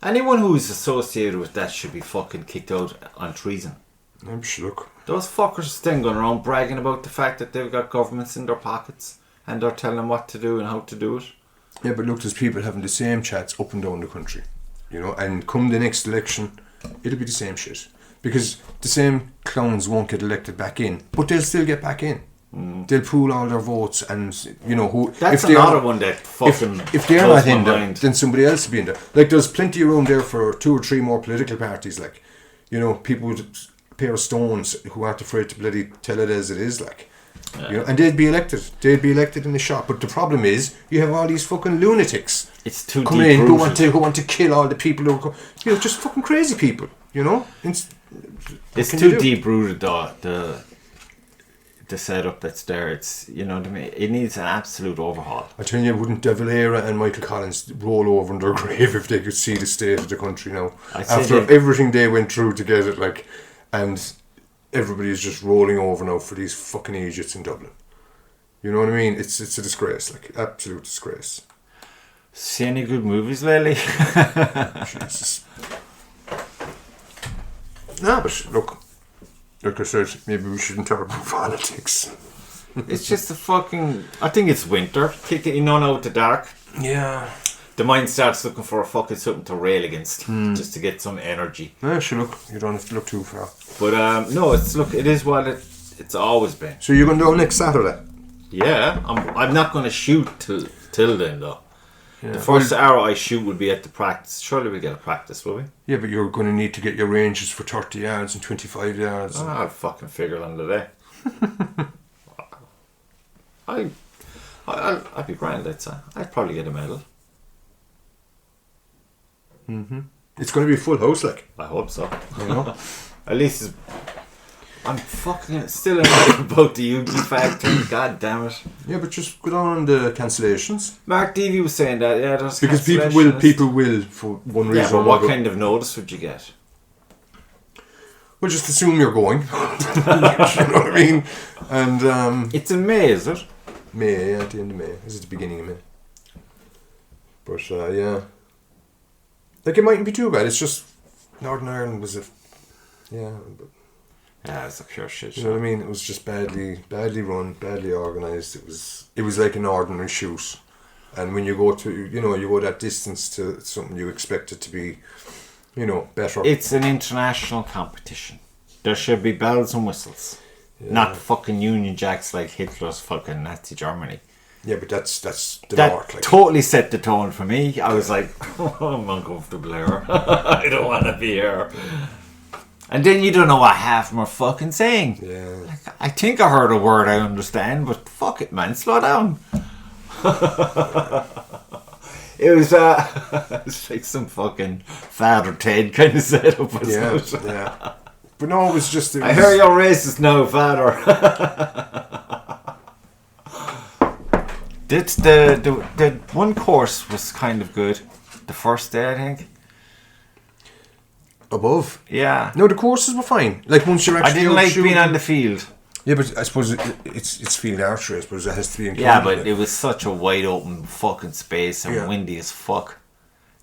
Anyone who's associated with that should be fucking kicked out on treason. Look. Those fuckers then going around bragging about the fact that they've got governments in their pockets and they're telling them what to do and how to do it. Yeah, but look, there's people having the same chats up and down the country, you know, and come the next election, it'll be the same shit. Because the same clowns won't get elected back in, but they'll still get back in. They'll pool all their votes, and you know who. That's another one that fucking. If they're not in there, then somebody else will be in there. Like there's plenty of room there for 2 or 3 more political parties. Like, you know, people with a pair of stones who aren't afraid to bloody tell it as it is. Like, you know, and they'd be elected. They'd be elected in the shop. But the problem is, you have all these fucking lunatics. It's too coming in who want to kill all the people who, you know, just fucking crazy people. You know, it's too deep rooted though. The setup that's there, it's, you know what I mean, it needs an absolute overhaul. I tell you, wouldn't De Valera and Michael Collins roll over in their grave if they could see the state of the country now after everything they went through to get it, like, and everybody's just rolling over now for these fucking idiots in Dublin. You know what I mean? It's a disgrace, like, absolute disgrace. See any good movies lately? Jesus. Nah, but look, like I said, maybe we shouldn't talk about politics. It's just a fucking... I think it's winter. Kick it in on out the dark. Yeah. The mind starts looking for a fucking something to rail against, just to get some energy. Yeah, sure, look, you don't have to look too far. But no, it is what it's always been. So you're going to go next Saturday? Yeah, I'm not going to shoot till then though. Yeah. The first arrow I shoot would be at the practice. Surely we get a practice, will we? Yeah, but you're going to need to get your ranges for 30 yards and 25 yards. I'll fucking figure them today. I'd be grand, I'd say. I'd probably get a medal. It's going to be a full house, like. I hope so. You know? At least I'm fucking still annoyed about the UG factor. God damn it. Yeah, but just go down on the cancellations. Mark Devey was saying that, yeah, there's because people will for one reason or another. What another. kind of notice would you get? Well, just assume you're going. You know what I mean? And it's in May, is it? May, yeah, at the end of May. Is it the beginning of May? But yeah, like it mightn't be too bad. It's just Northern Ireland was but it's a pure shit. You know what I mean? It was just badly run, badly organised. It was like an ordinary shoot, and when you go that distance to something, you expect it to be, you know, better. It's an international competition. There should be bells and whistles, not fucking Union Jacks like Hitler's fucking Nazi Germany. Yeah, but that's the that north. Like. Totally set the tone for me. I was like, I'm uncomfortable here. I don't want to be here. And then you don't know what half of them are fucking saying. Yeah. Like, I think I heard a word I understand, but fuck it, man, slow down. It was it's like some fucking Father Ted kind of setup. Yeah. But no, it was just. I hear you're racist now, Father. The one course was kind of good. The first day, I think. Above? Yeah. No, the courses were fine. Like once you're actually I didn't like being on the field. Yeah, but I suppose it's field archery. I suppose it has to be included. Yeah, but it was such a wide open fucking space and windy as fuck.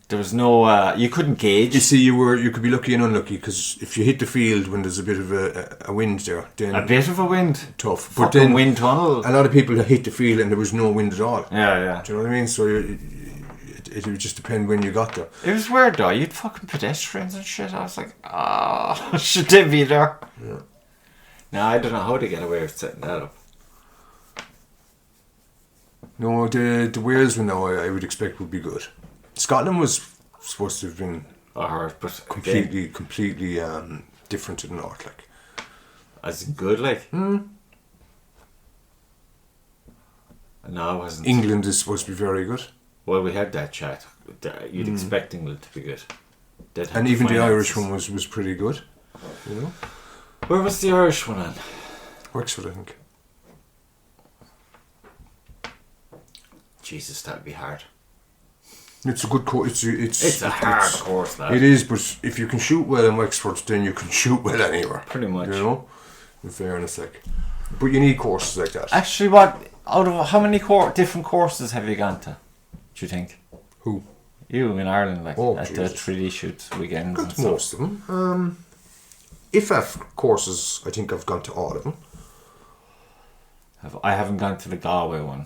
There was no... you couldn't gauge. You see, you could be lucky and unlucky, because if you hit the field when there's a bit of a wind there, then... A bit of a wind? Tough. Fucking but then wind tunnel. A lot of people hit the field and there was no wind at all. Yeah. Do you know what I mean? So it would just depend when you got there. It was weird though. You'd fucking pedestrians and shit. I was like, should they be there? Yeah. Now I don't know how to get away with setting that up. No, the Wales one now I would expect would be good. Scotland was supposed to have been completely different to the north, like. As in good, like. No, it wasn't. England is supposed to be very good. Well, we had that chat. You'd expect England to be good. And even the Irish one was pretty good. You know. Where was the Irish one on? Wexford, I think. Jesus, that'd be hard. It's a good course. It's a hard course, lad. It is, but if you can shoot well in Wexford, then you can shoot well anywhere. Pretty much. You know, in fairness, like. But you need courses like that. Actually, what out of how many different courses have you gone to? Do you think? Who? You in Ireland, like at Jesus. the 3D shoots weekends Gone and to stuff. most of them. IFAF courses, I think I've gone to all of them. I haven't gone to the Galway one.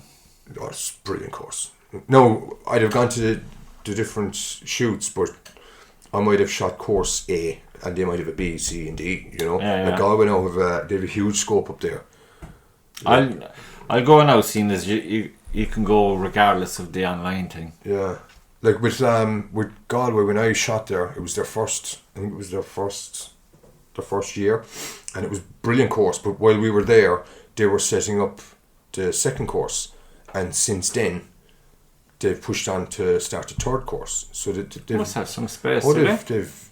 Oh, it's a brilliant course. No, I'd have gone to the different shoots, but I might have shot course A, and they might have a B, C, and D. You know, Yeah. like Galway now they have a huge scope up there. I'll go now, seeing as you can go regardless of the online thing. Yeah, like with Galway, when I shot there, it was their first. I think it was their first year, and it was a brilliant course. But while we were there, they were setting up the second course, and since then, they've pushed on to start the third course. So they Must have some space. Oh, do they've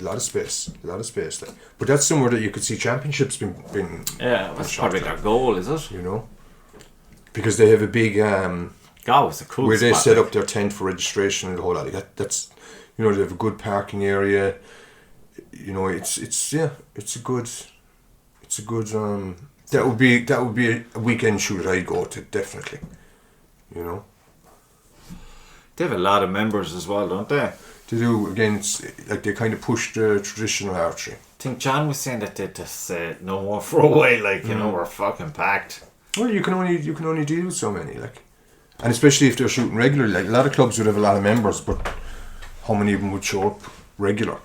a lot of space. Like. But that's somewhere that you could see championships been yeah, that's probably their goal, is it? You know, because they have a big Galway's a cool where spot, they set like. up their tent for registration and the whole lot. That's they have a good parking area. You know, it's a good that would be a weekend shoot that I'd go to, definitely. You know. They have a lot of members as well, don't they? They do. Again, it's like they kind of push the traditional archery. I think John was saying that they just said no more throwaway, like, you know, we're fucking packed. Well, you can only deal with so many, like, and especially if they're shooting regularly. Like a lot of clubs would have a lot of members, but how many of them would show up regular?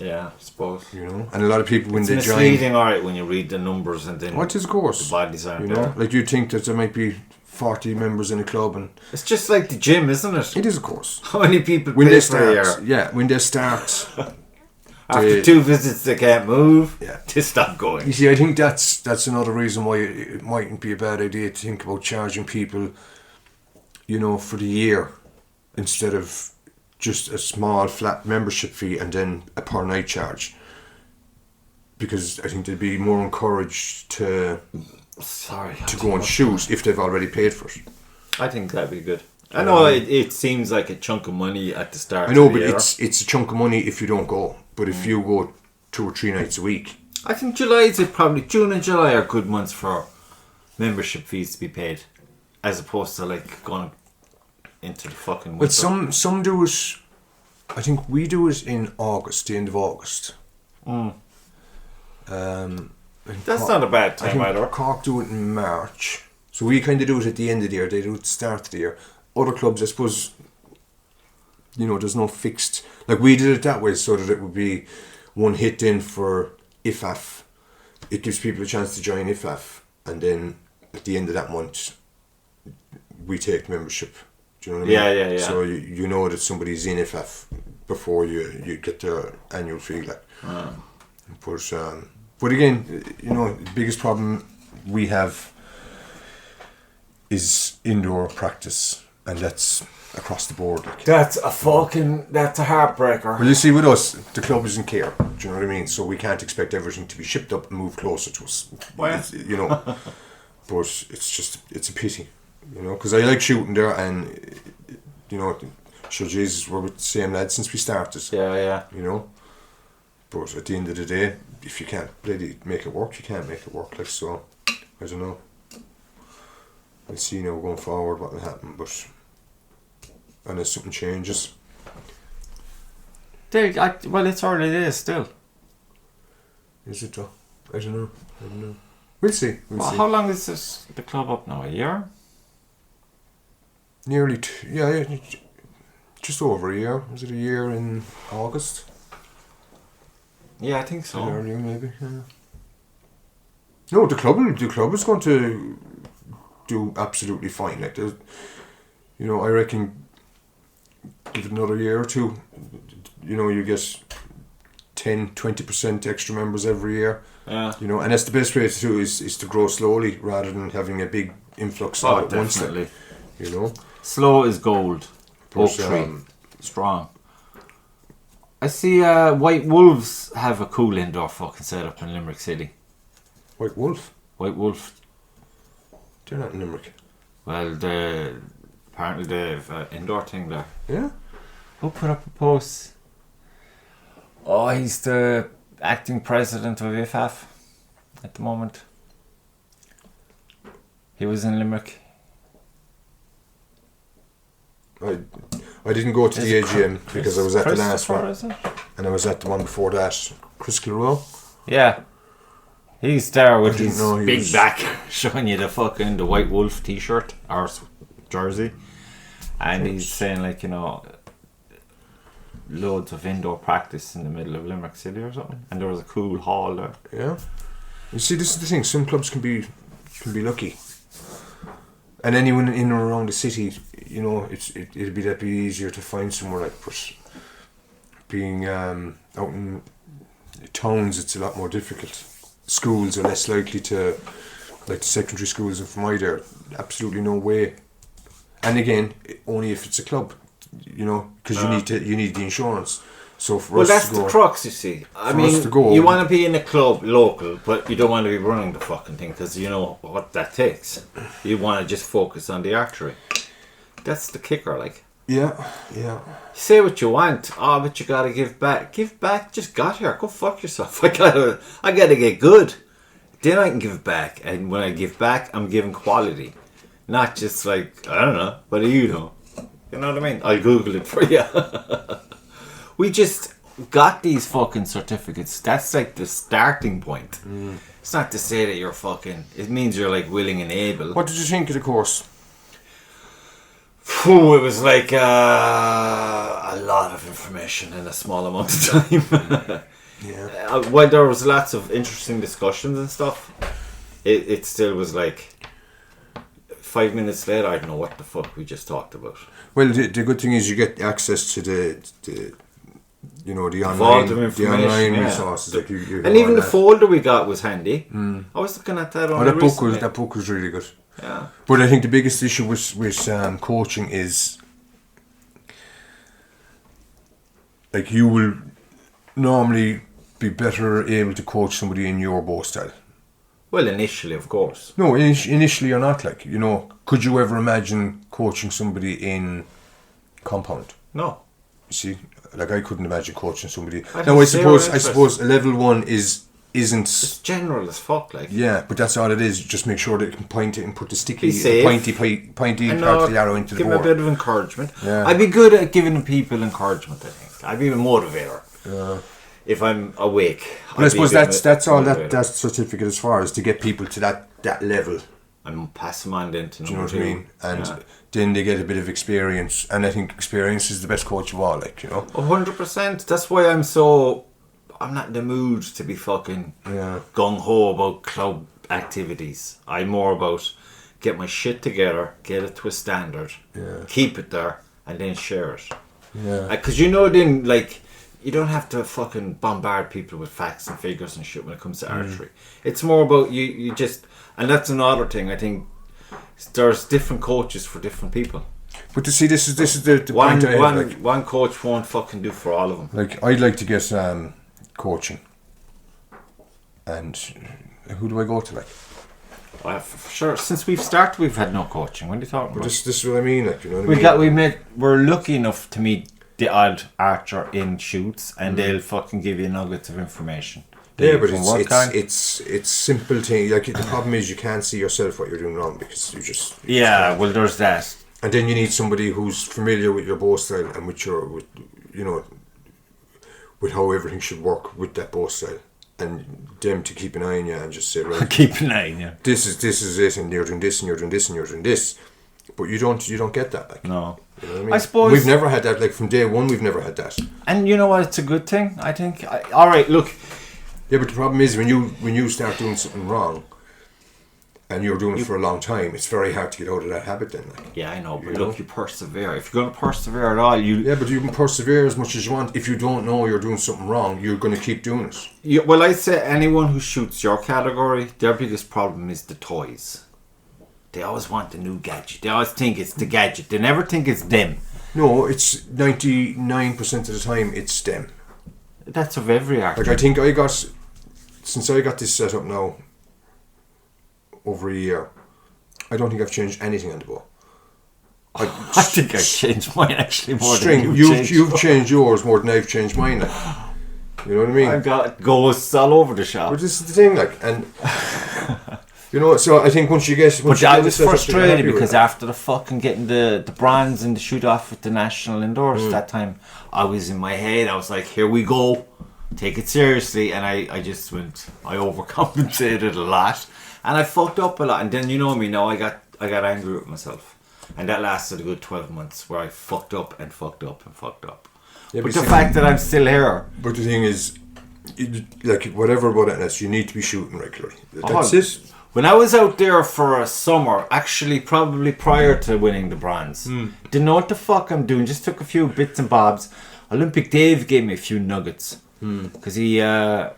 Yeah, I suppose. You know, and a lot of people when it's they misleading, join. alright, when you read the numbers and then What is course? the bodies aren't You know, there. like you'd think that there might be 40 members in a club, and It's just like the gym, isn't it? it is a course. How many people When pay they for a year? start, yeah, when they start, After 2 visits they can't move, Yeah. they stop going. you see, I think that's another reason why it mightn't be a bad idea to think about charging people, you know, for the year instead of just a small flat membership fee and then a per night charge. Because I think they'd be more encouraged to go and shoot if they've already paid for it. I think that'd be good. I know it seems like a chunk of money at the start. I know, of the but year. it's a chunk of money if you don't go. But if you go 2 or 3 nights a week, I think June and July are good months for membership fees to be paid, as opposed to like going into the fucking winter. but some do it. I think we do it in August, the end of August. That's not a bad I time think either. Cork do it in March, so we kind of do it at the end of the year. They do it at the start of the year. Other clubs, I suppose, you know, there's no fixed. Like we did it that way, so that it would be one hit in for IFAF. It gives people a chance to join IFAF, and then at the end of that month, we take membership. Do you know what I mean? Yeah. So you know that somebody's in IFAF before you get their annual fee, like. But again, you know, the biggest problem we have is indoor practice, and that's across the board. Like. That's a heartbreaker. Well, you see, with us, the club doesn't care. Do you know what I mean? So we can't expect everything to be shipped up and moved closer to us. Well. You know, but it's a pity, you know, because I like shooting there, and you know, sure, Jesus, we're with the same lads since we started. Yeah. You know, but at the end of the day, if you can't really make it work, you can't make it work. Like, so, I don't know. We'll see now going forward what will happen, but unless something changes. Well, it's early days still. Is it though? I don't know. We'll see. Well, how long is the club up now? A year? Nearly yeah, just over a year. Was it a year in August? Yeah, I think so. Earlier, maybe. Yeah. No, the club is going to do absolutely fine. Like, you know, I reckon, give it another year or two, you know, you get 10-20% extra members every year. Yeah. You know, and that's the best way to do is to grow slowly rather than having a big influx all at once. Definitely. You know, slow is gold. Oak tree, strong. I see White Wolves have a cool indoor fucking setup in Limerick City. White Wolf? White Wolf. They're not in Limerick. Well, apparently they've indoor thing there. Yeah? Who put up a post? Oh, he's the acting president of IFAF at the moment. He was in Limerick. I didn't go to the AGM because I was at the last one. Is it? And I was at the one before that. Chris Kilrow. Yeah. He's there with his big was... back showing you the White Wolf t-shirt or jersey. And he's saying like, loads of indoor practice in the middle of Limerick City or something. And there was a cool hall there. Yeah. You see, this is the thing. Some clubs can be lucky. And anyone in or around the city, it'd be easier to find somewhere like. But being out in towns, it's a lot more difficult. Schools are less likely to, like the secondary schools in Fermoy, absolutely no way. And again, only if it's a club, because you need the insurance. So for us that's to go, the crux, you see. I mean, you want to be in a club local, but you don't want to be running the fucking thing because you know what that takes. You want to just focus on the archery. That's the kicker, like. Yeah. Say what you want. Oh, but you gotta give back. Give back. Just got here. Go fuck yourself. I gotta get good. Then I can give back. And when I give back, I'm giving quality, not just like I don't know. What do you know? You know what I mean? I'll Google it for you. We just got these fucking certificates. That's like the starting point. It's not to say that you're fucking. It means you're like willing and able. What did you think of the course? It was like a lot of information in a small amount of time. Yeah. While there was lots of interesting discussions and stuff, it still was like 5 minutes later, I don't know what the fuck we just talked about. Well, the good thing is you get access to the online resources. Like and even the folder we got was handy. I was looking at that on that book was really good. Yeah. But I think the biggest issue with coaching is like you will normally be better able to coach somebody in your bow style. Well, initially, of course. No, initially you're not. Like, could you ever imagine coaching somebody in compound? No. You see, like I couldn't imagine coaching somebody. Now I suppose a level one isn't. It's general as fuck, like. Yeah, but that's all it is. Just make sure that you can point it and put the sticky, pointy part of the arrow into the board. Give them a bit of encouragement. Yeah. I'd be good at giving people encouragement. I think I'd be a motivator. Yeah. If I'm awake. But I suppose that's all that certificate as far as to get people to that level. I'm pass them on then to number 2. Do you know what I mean? And then they get a bit of experience, and I think experience is the best coach of all. 100%. That's why I'm not in the mood to be fucking gung ho about club activities. I'm more about get my shit together, get it to a standard, keep it there, and then share it. Yeah. Because then like. You don't have to fucking bombard people with facts and figures and shit when it comes to archery. It's more about you just... And that's another thing. I think there's different coaches for different people. But to see, this is the point I have. One coach won't fucking do for all of them. Like, I'd like to get coaching. And who do I go to, like? Well, for sure. Since we've started, we've had no coaching. What are you talking about? This is what I mean, like, you know what I mean? We're lucky enough to meet the odd archer in shoots, and they'll fucking give you nuggets of information. Yeah, but it's simple thing. Like the problem is you can't see yourself what you're doing wrong because you just well, there's that. And then you need somebody who's familiar with your bow style and with how everything should work with that bow style, and them to keep an eye on you and just say, right, keep an eye on you. This is it, and you're doing this, and you're doing this, and you're doing this. But you don't get that. Like, no. You know what I mean? I suppose we've never had that. Like from day one, we've never had that. And you know what? It's a good thing. I think. All right, look. Yeah, but the problem is when you start doing something wrong, and you're doing it for a long time, it's very hard to get out of that habit. Then, like, yeah, I know. But look, you persevere. If you're going to persevere at all, but you can persevere as much as you want. If you don't know you're doing something wrong, you're going to keep doing it. Well, I'd say anyone who shoots your category, their biggest problem is the toys. They always want the new gadget. They always think it's the gadget. They never think it's them. No, it's 99% of the time it's them. That's of every art. Like since I got this set up now, over a year, I don't think I've changed anything on the bow. I think I've changed mine actually more String, than you've changed yours more than I've changed mine. Like. You know what I mean? I've got ghosts all over the shop. But this is the thing, like, and you know. So I think once you get, I was frustrated because after the fucking getting the bronze and the shoot off with the national indoors that time, I was in my head. I was like, here we go, take it seriously, and I overcompensated a lot, and I fucked up a lot. And then you know me now, I got angry with myself, and that lasted a good 12 months where I fucked up and fucked up and fucked up. Yeah, but the fact that I'm still here. But the thing is, like, whatever about it, you need to be shooting regularly. That's it. When I was out there for a summer, actually probably prior to winning the bronze, didn't know what the fuck I'm doing, just took a few bits and bobs. Olympic Dave gave me a few nuggets. Because he, I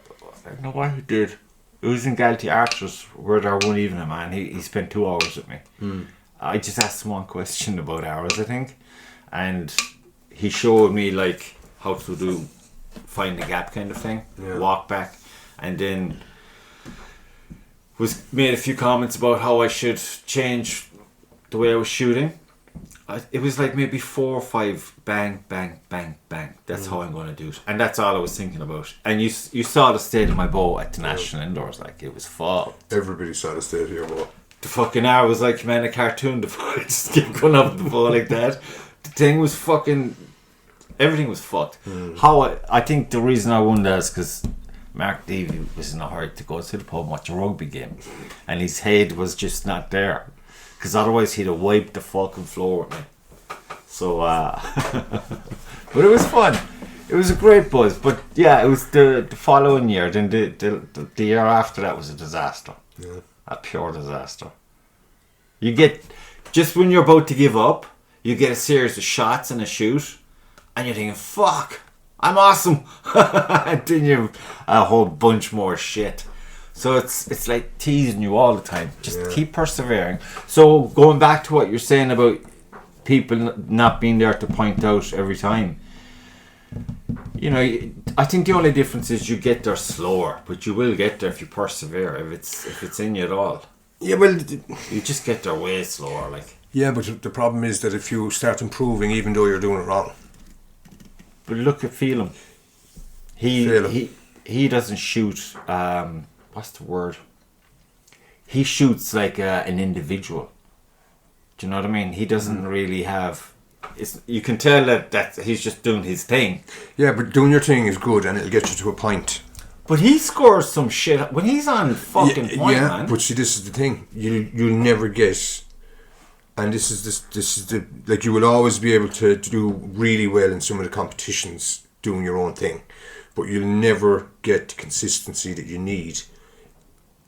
don't know what he did. It was in Galty Archers where there one evening, man. He spent 2 hours with me. I just asked him one question about hours, I think. And he showed me like how to find the gap kind of thing, walk back, and then made a few comments about how I should change the way I was shooting. It was like maybe 4 or 5 bang, bang, bang, bang. That's how I'm going to do it, and that's all I was thinking about. And you saw the state of my bow at the national indoors, like it was full. Everybody saw the state of your bow. The fucking hour was like, man, a cartoon. The bow just kept going up the bow like that. The thing was fucking. Everything was fucked. How I think the reason I won that is because Mark Davey was in a hurry to go to the pub and watch a rugby game, and his head was just not there. Because otherwise he'd have wiped the fucking floor with me. So, but it was fun. It was a great buzz. But yeah, it was the following year. Then the year after that was a disaster. Yeah. A pure disaster. You get, just when you're about to give up, you get a series of shots and a shoot, and you're thinking, fuck, I'm awesome. And then you have a whole bunch more shit. So it's like teasing you all the time. Just keep persevering. So going back to what you're saying about people not being there to point out every time. You know, I think the only difference is you get there slower, but you will get there if you persevere. If it's in you at all. Yeah, well, you just get there way slower, like. Yeah, but the problem is that if you start improving, even though you're doing it wrong. But look at Phelan. He doesn't shoot. What's the word? He shoots like an individual. Do you know what I mean? He doesn't really have. You can tell that he's just doing his thing. Yeah, but doing your thing is good, and it'll get you to a point. But he scores some shit when he's on fucking point, man. Yeah, but see, this is the thing. You'll never get, and this is the like, you will always be able to do really well in some of the competitions doing your own thing, but you'll never get the consistency that you need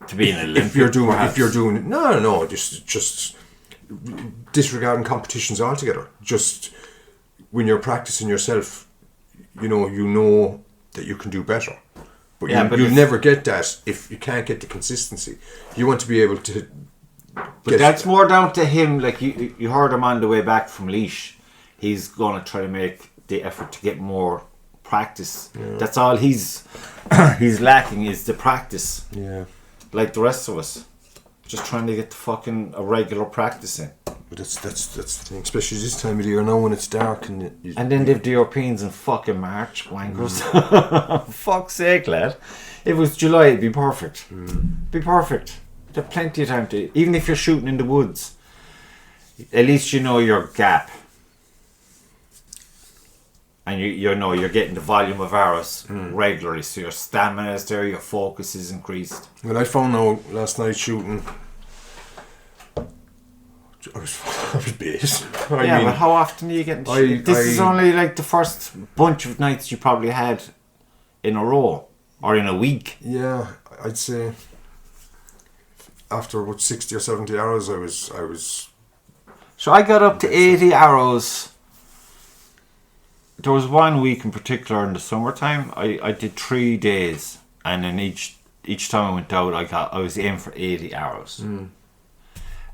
to be an Olympic. If you're doing no, just disregarding competitions altogether. Just when you're practicing yourself, you know that you can do better. But you'll never get that if you can't get the consistency. You want to be able to. But that's more down to him. Like you heard him on the way back from Laois. He's going to try to make the effort to get more practice. Yeah. That's all he's lacking is the practice. Yeah. Like the rest of us, just trying to get the fucking a regular practice in. But that's the thing, especially this time of the year now when it's dark and then they've the Europeans in fucking March, wankers. Fuck's sake, lad! If it was July, it'd be perfect. Be perfect. There's plenty of time to, even if you're shooting in the woods. At least you know your gap, and you know you're getting the volume of arrows regularly, so your stamina is there, your focus is increased. Well, I found out last night shooting. I was based. But how often are you getting to shoot? This is only like the first bunch of nights you probably had in a row or in a week. Yeah, I'd say after about 60 or 70 arrows, I was. So I got up to 80 arrows. There was one week in particular in the summertime. I did 3 days, and then each time I went out, I was aiming for 80 arrows.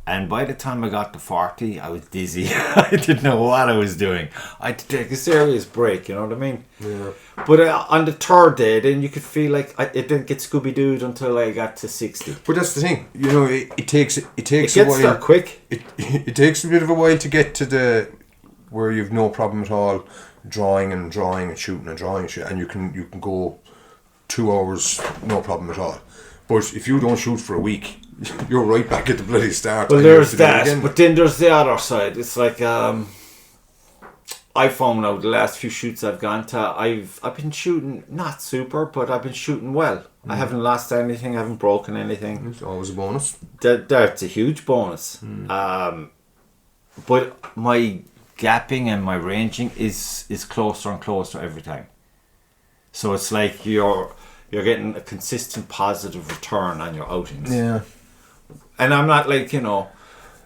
And by the time I got to 40, I was dizzy. I didn't know what I was doing. I had to take a serious break, you know what I mean? Yeah. But on the third day, then you could feel like it didn't get Scooby-Dooed until I got to 60. But that's the thing, you know, it takes it a while. There quick. It takes a bit of a while to get to the where you've no problem at all drawing and shooting and you can go 2 hours, no problem at all. But if you don't shoot for a week, you're right back at the bloody start. Well, there's that, but then there's the other side. It's like I found out the last few shoots I've gone to, I've been shooting not super, but I've been shooting well. I haven't lost anything, I haven't broken anything. It's always a bonus. That's a huge bonus. But my gapping and my ranging is closer and closer every time. So it's like you're getting a consistent positive return on your outings. Yeah. And I'm not like,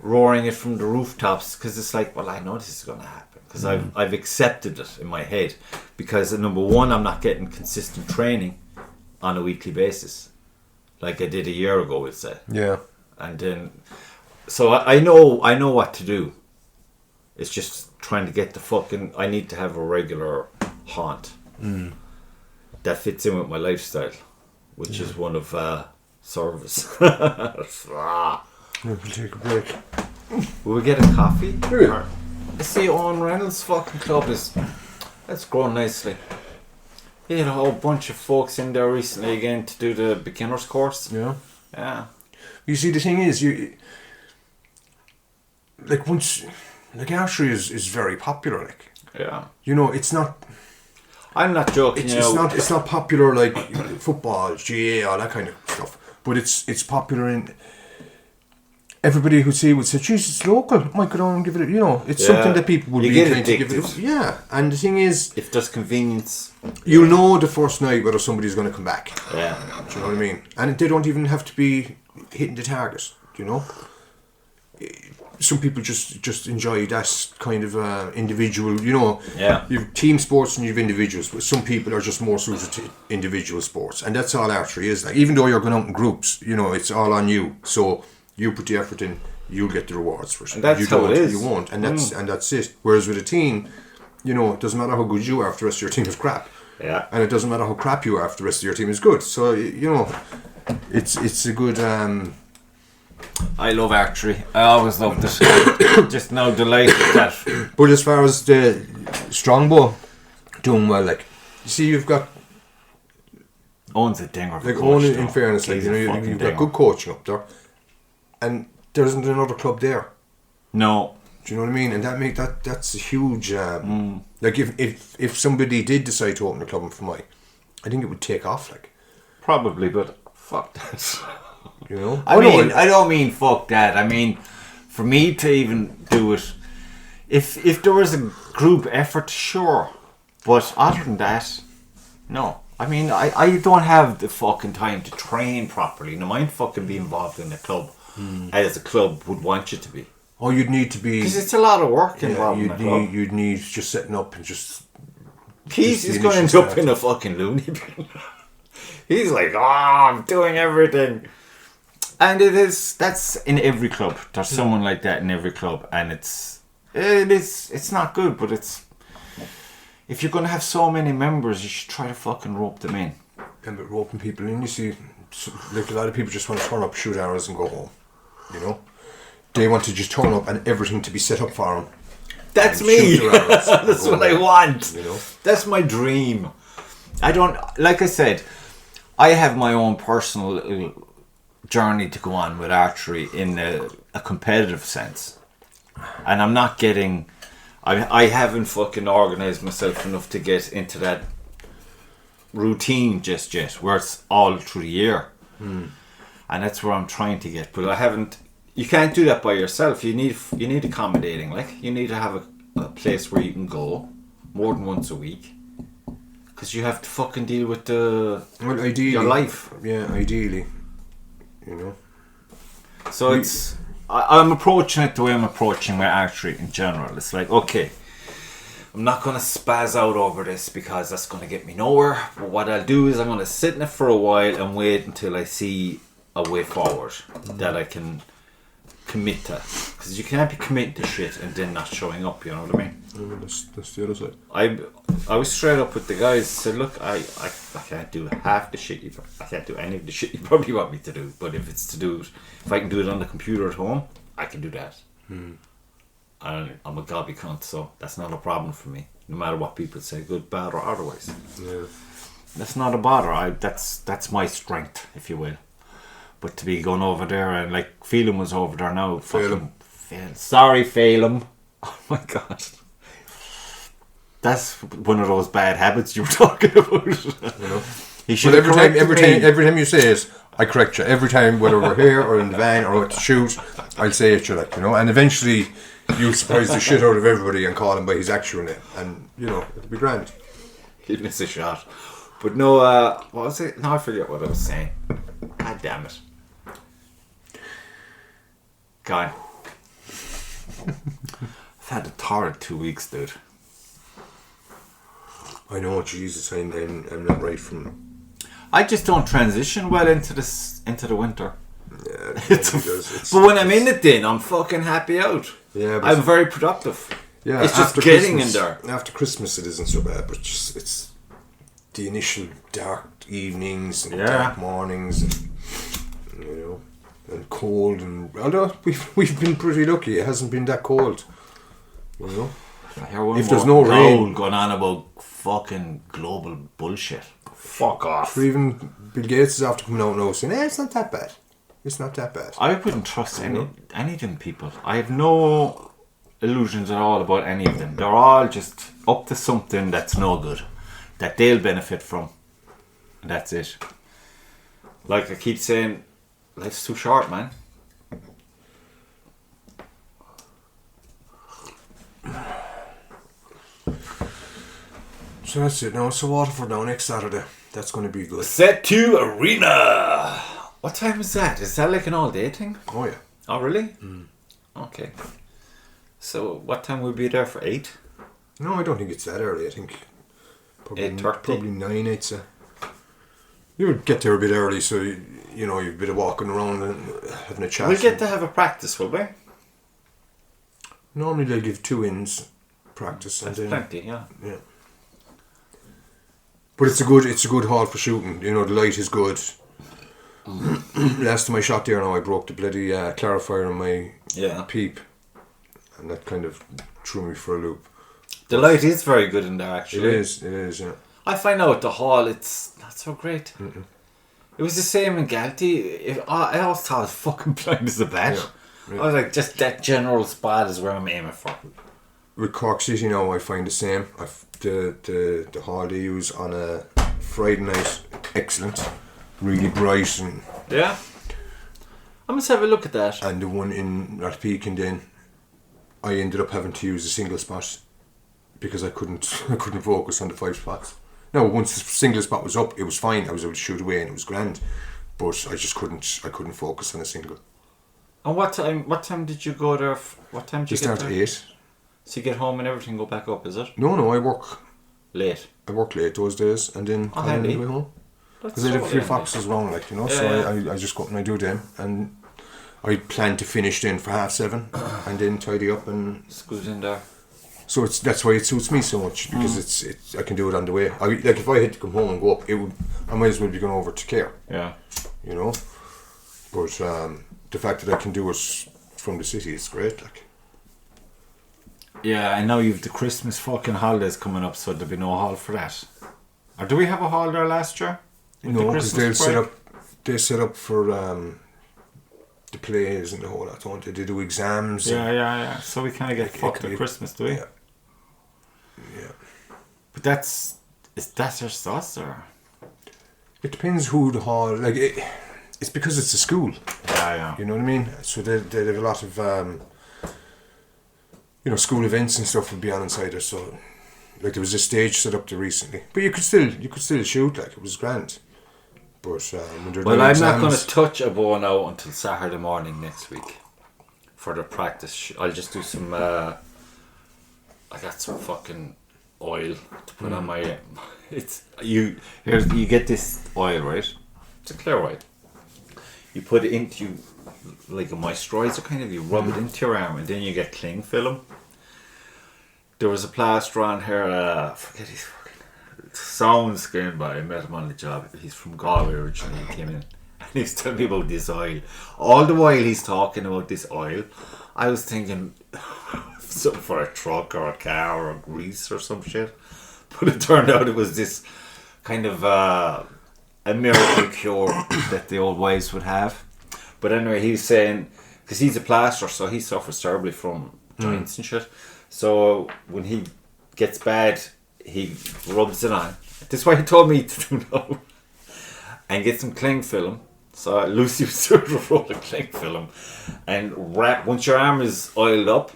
roaring it from the rooftops, because it's like, well, I know this is going to happen. Because I've accepted it in my head. Because number one, I'm not getting consistent training on a weekly basis, like I did a year ago, we'll say. Yeah. And then, so I know what to do. It's just trying to get I need to have a regular haunt that fits in with my lifestyle, which is one of service. We'll take a break. Will we get a coffee? Sure. I see Owen Reynolds' fucking club that's grown nicely. He had a whole bunch of folks in there recently again to do the beginner's course. Yeah. Yeah. You see, the thing is, archery is very popular. Yeah. It's not. I'm not joking. It's not popular like football, GA, all that kind of stuff. But it's popular in. Everybody would say, "Jesus, it's local. Might go down and give it." It's something that people would be inclined to give it. Yeah, and the thing is, if there's convenience, you'll know the first night whether somebody's going to come back. Yeah, do you know what I mean? And they don't even have to be hitting the target. Some people just enjoy that kind of individual. Yeah. You've team sports and you've individuals, but some people are just more suited to individual sports, and that's all archery is. Like, even though you're going out in groups, it's all on you. So. You put the effort in, you'll get the rewards for it. And that's how it is. You won't, and that's it. Whereas with a team, it doesn't matter how good you are if the rest of your team is crap. Yeah. And it doesn't matter how crap you are if the rest of your team is good. So it's a good. I love archery. I always loved it. Just now delighted that. But as far as the strongbow doing well, like you see, you've got. Owen's a dinger. Like Owen, in fairness, like you've got good coaching up there. And there isn't another club there. No. Do you know what I mean? And that's a huge. Like if somebody did decide to open a club in Fermoy, I think it would take off. Like probably, but fuck that. I don't mean fuck that. I mean, for me to even do it, if there was a group effort, sure. But other than that, no. I mean, I don't have the fucking time to train properly. No, mind fucking be involved in a club. As a club would want you to be. Oh, you'd need to be... Because it's a lot of work involved in a club. You'd need just setting up and just... He's going to end up in a fucking loony bin. He's like, I'm doing everything. And that's in every club. There's someone like that in every club. And it's not good, but it's... If you're going to have so many members, you should try to fucking rope them in. And but roping people in, you see... Like a lot of people just want to turn up, shoot arrows and go home. They want to just turn up and everything to be set up for them. That's me. That's what I want. That's my dream. I don't, like I said, I have my own personal journey to go on with archery in a competitive sense. And I'm not getting, I haven't fucking organised myself enough to get into that routine just yet, where it's all through the year. And that's where I'm trying to get. But I haven't, you can't do that by yourself. You need accommodating. Like, you need to have a place where you can go more than once a week, because you have to fucking deal with ideally, your life. Yeah, ideally, So I'm approaching it the way I'm approaching my archery in general. It's like, okay, I'm not going to spaz out over this because that's going to get me nowhere. But what I'll do is I'm going to sit in it for a while and wait until I see a way forward that I can commit to. Because you can't be committing to shit and then not showing up, you know what I mean? That's the other side. I was straight up with the guys, said, look, I can't do half the shit I can't do any of the shit you probably want me to do. But if it's to do it, if I can do it on the computer at home, I can do that. and I'm a gobby cunt, so that's not a problem for me. No matter what people say, good, bad, or otherwise. Yeah. That's not a bother. That's my strength, if you will. But to be going over there and like Phelan was over there now. Phelan. Sorry, Phelan. Oh my god. That's one of those bad habits you were talking about. You know. He should every time you say it, I correct you. Every time, whether we're here or in the van or at the shoot, I'll say it to you, like, you know. And eventually, you'll surprise the shit out of everybody and call him by his actual name, and you know it'll be grand. He'd miss a shot. But no, what was it? No, I forget what I was saying. God damn it. God. I've had a torrid 2 weeks, dude. I know, Jesus, I'm not right from... I just don't transition well into the winter. Yeah, but when I'm in it then, I'm fucking happy out. Yeah, I'm very productive. Yeah, it's just getting in there. After Christmas it isn't so bad, but just, it's the initial dark evenings and dark mornings and, you know, and cold, and although we've been pretty lucky, it hasn't been that cold, you know. If there's no rain going on about fucking global bullshit, fuck off. For even Bill Gates is after coming out now saying, it's not that bad. It's not that bad. I wouldn't trust any of them people. I have no illusions at all about any of them. They're all just up to something that's no good, that they'll benefit from, and that's it. Like I keep saying, life's too short, man. So that's it now. So Waterford now next Saturday. That's going to be good. Set 2 Arena. What time is that? Is that like an all day thing? Oh yeah. Oh really? Okay. So what time will we be there for 8? No, I don't think it's that early. I think probably 8:30. Probably 9. I'd say. You would get there a bit early, so you know you've a bit of walking around and having a chat. We'll get to have a practice, will we? Normally they'll give 2 ins practice. That's and then, plenty, yeah. Yeah. But it's a good hall for shooting. You know, the light is good. Last time I shot there now, I broke the bloody clarifier on my peep, and that kind of threw me for a loop. The light is very good in there, actually. It is, yeah. I find out at the hall it's not so great. Mm-mm. It was the same in Galty. I always thought it was fucking blind as a bat. Yeah. I was like, just that general spot is where I'm aiming for. With Cork City now, I find the same. The hall they use on a Friday night, excellent, really bright, and yeah. I must have a look at that. And the one in Rathpeak, and then I ended up having to use a single spot because I couldn't focus on the 5 spots. Now once the single spot was up, it was fine. I was able to shoot away and it was grand, but I just couldn't focus on a single. And what time did you go there? What time did you get there? Start at 8. So you get home and everything go back up, is it? No, I work late. I work late those days, and then come on the way home. Because I have a few foxes wrong, like, you know, I just go up and I do them, and I plan to finish then for 7:30, and then tidy up and squeeze in there. So that's why it suits me so much, because it's I can do it on the way. Like if I had to come home and go up, I might as well be going over to Care. Yeah. You know, but the fact that I can do it from the city is great, like. Yeah, I know you've the Christmas fucking holidays coming up, so there'll be no hall for that. Or do we have a hall there last year? No, because they set up for the plays and the whole lot, don't they? They do exams. Yeah. So we kind of get fucked at Christmas, do we? Yeah. But is that just us, or? It depends who the hall, like, it's because it's a school. Yeah. You know what I mean? So they have a lot of school events and stuff would be on inside there. So, like, there was a stage set up there recently, but you could still shoot, like, it was grand. But when they're doing I'm exams, not going to touch a bow now until Saturday morning next week for the practice. I'll just do some. I got some fucking oil to put on my. You get this oil, right? It's a clear oil. You put it into like a moisturizer, kind of. You rub it into your arm, and then you get cling film. There was a plasterer on here. Forget his fucking sounds came by. I met him on the job. He's from Galway originally. He came in and he's telling me about this oil. All the while he's talking about this oil, I was thinking, something for a truck or a car or grease or some shit. But it turned out it was this kind of a miracle cure that the old wives would have. But anyway, he was saying, because he's a plasterer, so he suffers terribly from joints and shit. So when he gets bad, he rubs it on. That's why he told me to do now. And get some cling film. So Lucy was doing a roll of cling film. And once your arm is oiled up,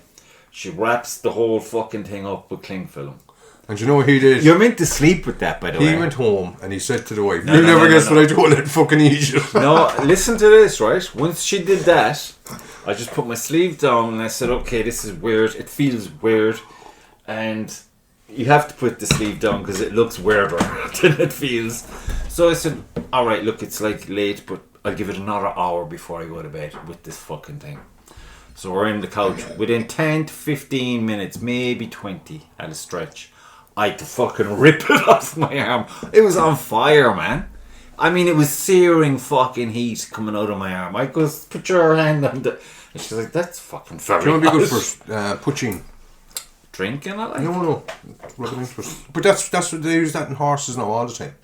she wraps the whole fucking thing up with cling film. And you know what he did? You're meant to sleep with that, by the way. He went home and he said to the wife, "You'll never guess what I told her to fucking eat you." No, listen to this, right? Once she did that, I just put my sleeve down and I said, okay, this is weird. It feels weird. And you have to put the sleeve down because it looks weirder than it feels. So I said, all right, look, it's like late, but I'll give it another hour before I go to bed with this fucking thing. So we're in the couch. Within 10 to 15 minutes, maybe 20 at a stretch, I had to fucking rip it off my arm. It was on fire, man. I mean, it was searing fucking heat coming out of my arm. I goes, put your hand on the... And she's like, that's fucking very Do you want to be good for poaching? Drinking, I like. No. But that's what they use that in horses now all the time.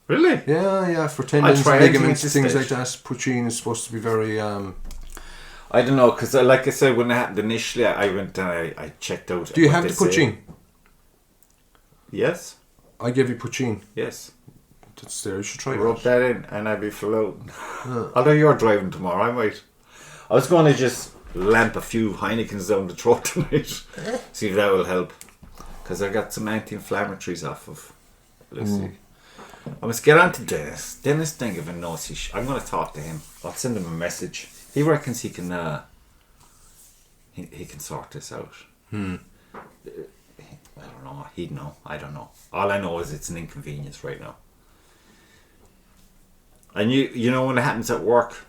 Really? Yeah, for tendons, ligaments, things like that. Poaching is supposed to be very... I don't know, because like I said, when it happened initially, I went and I checked out. Do you have the poaching? Yes. I gave you poaching. Yes. That's there. You should try it. Rub that in and I'd be floating. Although you're driving tomorrow, I might. I was going to just lamp a few Heinekens down the throat tonight. See if that will help. Because I got some anti-inflammatories off of Lucy. I must get on to Dennis. Dennis think of a nosy I'm going to talk to him. I'll send him a message. He reckons he can he can sort this out. I don't know. He'd know. I don't know. All I know is it's an inconvenience right now. And you know when it happens at work,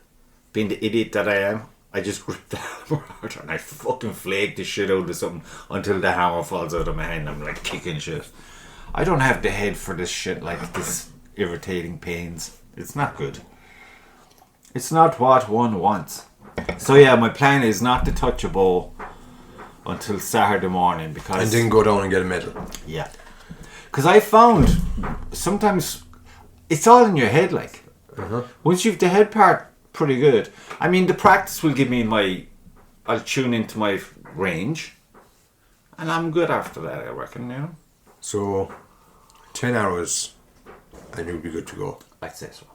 being the idiot that I am, I just grip the hammer out and I fucking flake the shit out of something until the hammer falls out of my hand. I'm like kicking shit. I don't have the head for this shit, like this irritating pains. It's not good. It's not what one wants. So yeah, my plan is not to touch a bowl until Saturday morning because... And then go down and get a medal. Yeah. Because I found sometimes it's all in your head, like. Once you've the head part pretty good. I mean, the practice will give me I'll tune into my range. And I'm good after that, I reckon, you know. So, 10 hours and you'll be good to go. I'd say so.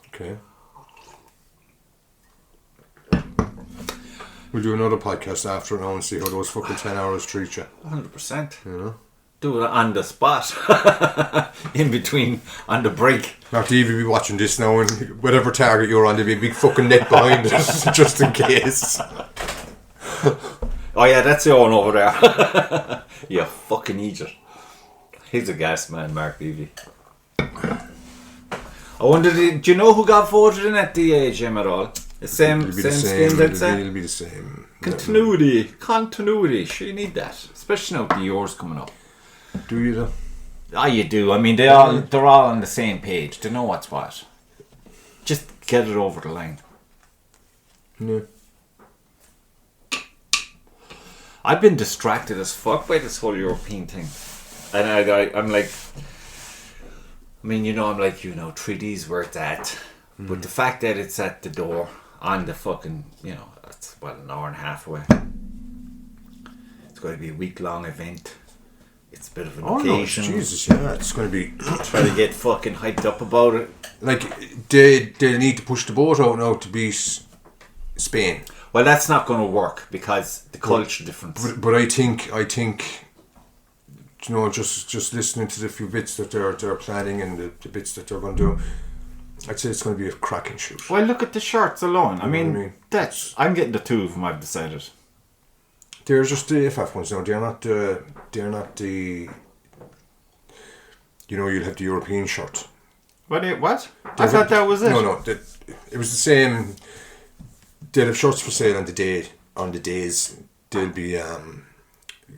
Okay. We'll do another podcast after now and see how those fucking 10 hours treat you. 100%. You know? Do it on the spot. In between, on the break. Not to even be watching this now and whatever target you're on, there'll be a big fucking net behind us just in case. Oh yeah, that's the one over there. You fucking idiot. He's a gas man, Mark Levy. I wonder, do you know who got voted in at the AGM at all? The same scheme that's it? It'll be the same. Continuity. Sure, you need that. Especially now with the Euros coming up. Do you though? Ah, you do. I mean, they're all on the same page. They know what's what. Just get it over the line. Yeah. I've been distracted as fuck by this whole European thing. And I'm like... I mean, I'm like, 3D's where it's at. But the fact that it's at the door on the fucking, that's an hour and a half away. It's going to be a week-long event. It's a bit of an occasion. No, Jesus, yeah, it's going to be... Try to get fucking hyped up about it. Like, they need to push the boat out now to beat Spain. Well, that's not going to work because the culture difference. But I think, just listening to the few bits that they're planning and the bits that they're going to do, I'd say it's going to be a cracking shoot. Well, look at the shirts alone. I mean, I'm getting the two of them. I've decided. They're just the FF ones now. They're not the. You'll have the European shirt. What? I thought that was it. No. It was the same. They'll have shirts for sale on the day. On the days, there'll be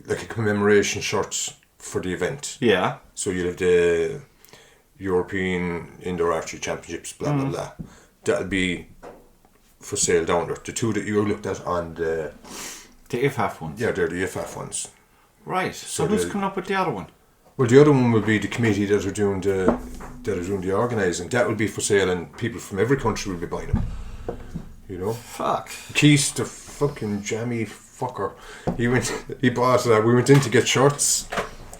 like a commemoration shirts for the event. Yeah. So you'll have the European Indoor Archery Championships, blah blah blah. That'll be for sale down there. The two that you looked at on the The IFAF ones? Yeah, they're the IFAF ones. Right. So who's coming up with the other one? Well, the other one will be the committee that are doing the organising. That will be for sale, and people from every country will be buying them. You know? Fuck. Keith, the fucking jammy fucker. He bought. We went in to get shirts,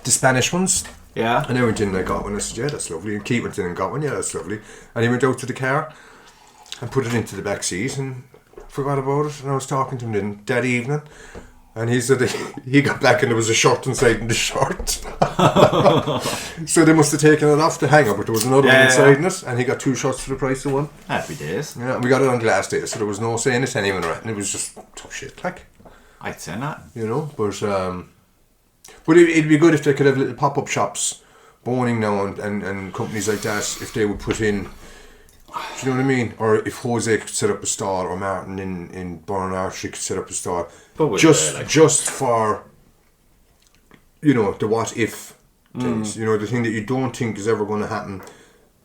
the Spanish ones. Yeah. And I went in and I got one. I said, yeah, that's lovely. And Keith went in and got one. Yeah, that's lovely. And he went out to the car and put it into the back seat and forgot about it. And I was talking to him then that evening. And he said he got back and there was a shirt inside in the shirt. So they must have taken it off the hanger, but there was another one inside in it, and he got 2 shirts for the price of one. Happy days. Yeah, and we got it on glass day, so there was no saying it to anyone, right? And it was just tough shit, like. I'd say not. You know, but it'd be good if they could have little pop-up shops, Boning now and companies like that, if they would put in. Do you know what I mean? Or if Jose could set up a stall, or Martin in Burn Archery could set up a stall, just for, you know, the what if things. You know, the thing that you don't think is ever going to happen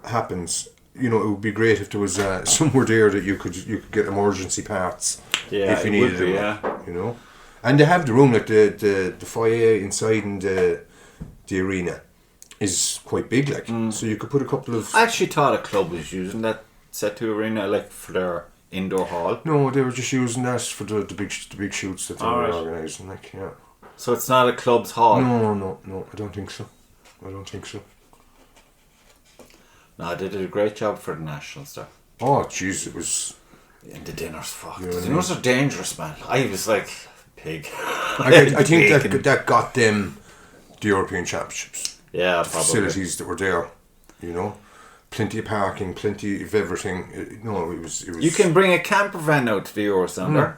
happens. You know, it would be great if there was somewhere there that you could get emergency parts if you needed them. Yeah. You know, and they have the room, like the foyer inside in the arena is quite big, like, so you could put a couple of. I actually thought a club was using that set to arena, like, for their indoor hall. No, they were just using that for the big shoots that they were organising, like, yeah. So it's not a club's hall. No, I don't think so. No, they did a great job for the national stuff. Oh, jeez, it was. And the dinners, fuck. The dinners are dangerous, man. I was like, pig. I think that got them the European Championships. Yeah, the probably. Facilities that were there, you know, plenty of parking, plenty of everything. It was. You can bring a camper van out to the Eurocenter.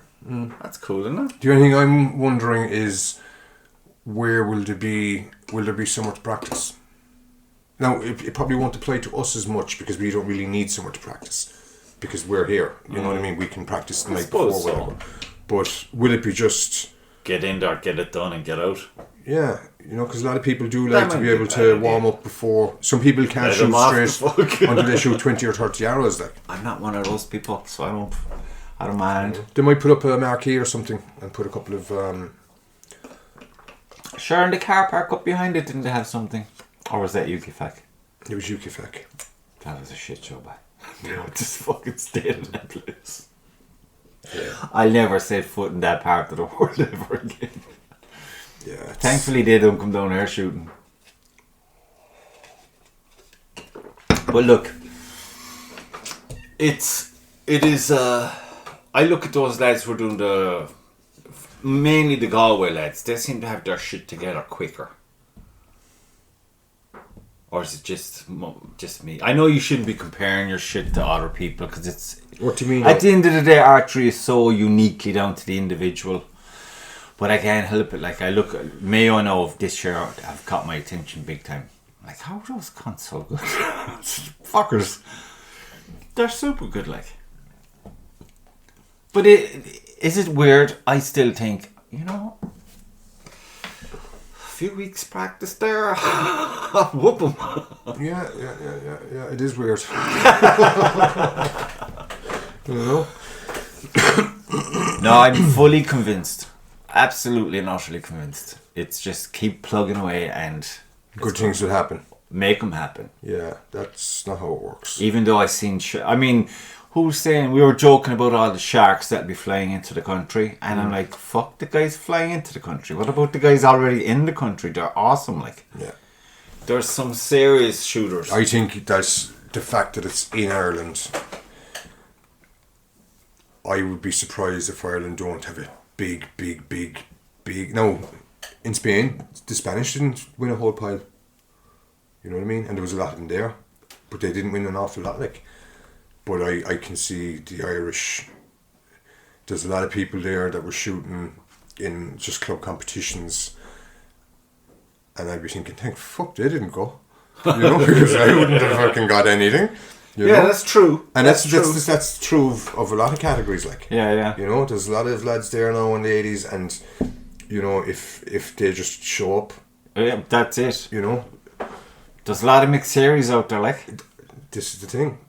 That's cool, isn't it? The only thing I'm wondering is, where will there be somewhere to practice? Now, it probably won't apply to us as much because we don't really need somewhere to practice because we're here. You know what I mean? We can practice the night before, whatever. But will it be just get in there, get it done, and get out? Yeah, you know, because a lot of people do like to be able to warm up before. Some people can't shoot straight until they shoot 20 or 30 arrows. Like, I'm not one of those people, so I don't mind. They might put up a marquee or something and put a couple of. Sure, in the car park up behind it, didn't they have something? Or was that UKFAC? It was UKFAC. That was a shit show, man. Yeah. Just fucking stayed in that place. Yeah. I'll never set foot in that part of the world ever again. Yeah. Thankfully, they don't come down here shooting. But look, it is. I look at those lads who are doing mainly the Galway lads. They seem to have their shit together quicker. Or is it just me? I know you shouldn't be comparing your shit to other people because it's. What do you mean? At the end of the day, archery is so uniquely down to the individual. But I can't help it. Like, I look at Mayo now of this year have caught my attention big time. Like, how are those cunts so good? Fuckers. They're super good, like. But is it weird? I still think, you know, a few weeks practice there, whoop them. Yeah. It is weird. You know? No, I'm fully convinced. Absolutely and utterly convinced. It's just keep plugging away and good things will happen. Make them happen. Yeah, that's not how it works. Even though I've seen I mean, who's saying, we were joking about all the sharks that'll be flying into the country, and I'm like, fuck the guys flying into the country. What about the guys already in the country? They're awesome, like. Yeah. There's some serious shooters. I think that's the fact that it's in Ireland. I would be surprised if Ireland don't have a big. No, in Spain, the Spanish didn't win a whole pile. You know what I mean? And there was a lot of them there, but they didn't win an awful lot. Like, but I can see the Irish. There's a lot of people there that were shooting in just club competitions, and I'd be thinking, thank fuck they didn't go. You know, because I wouldn't have fucking got anything. You know? That's true. And that's true of a lot of categories, like. Yeah. You know, there's a lot of lads there now in the 80s, and, you know, if they just show up. Yeah, that's it. You know. There's a lot of mixed series out there, like. This is the thing,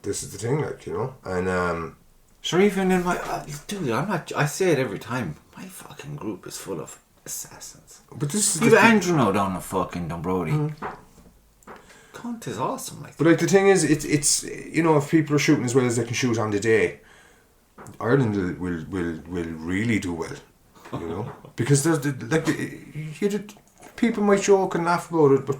like, you know. And, sure, even in my... dude, I say it every time. my fucking group is full of assassins. But this is you have Andrew now down in fucking Dunbrody. Cunt is awesome, like. But like the thing is, it's you know, if people are shooting as well as they can shoot on the day, Ireland will really do well, you know, because there's people might joke and laugh about it, but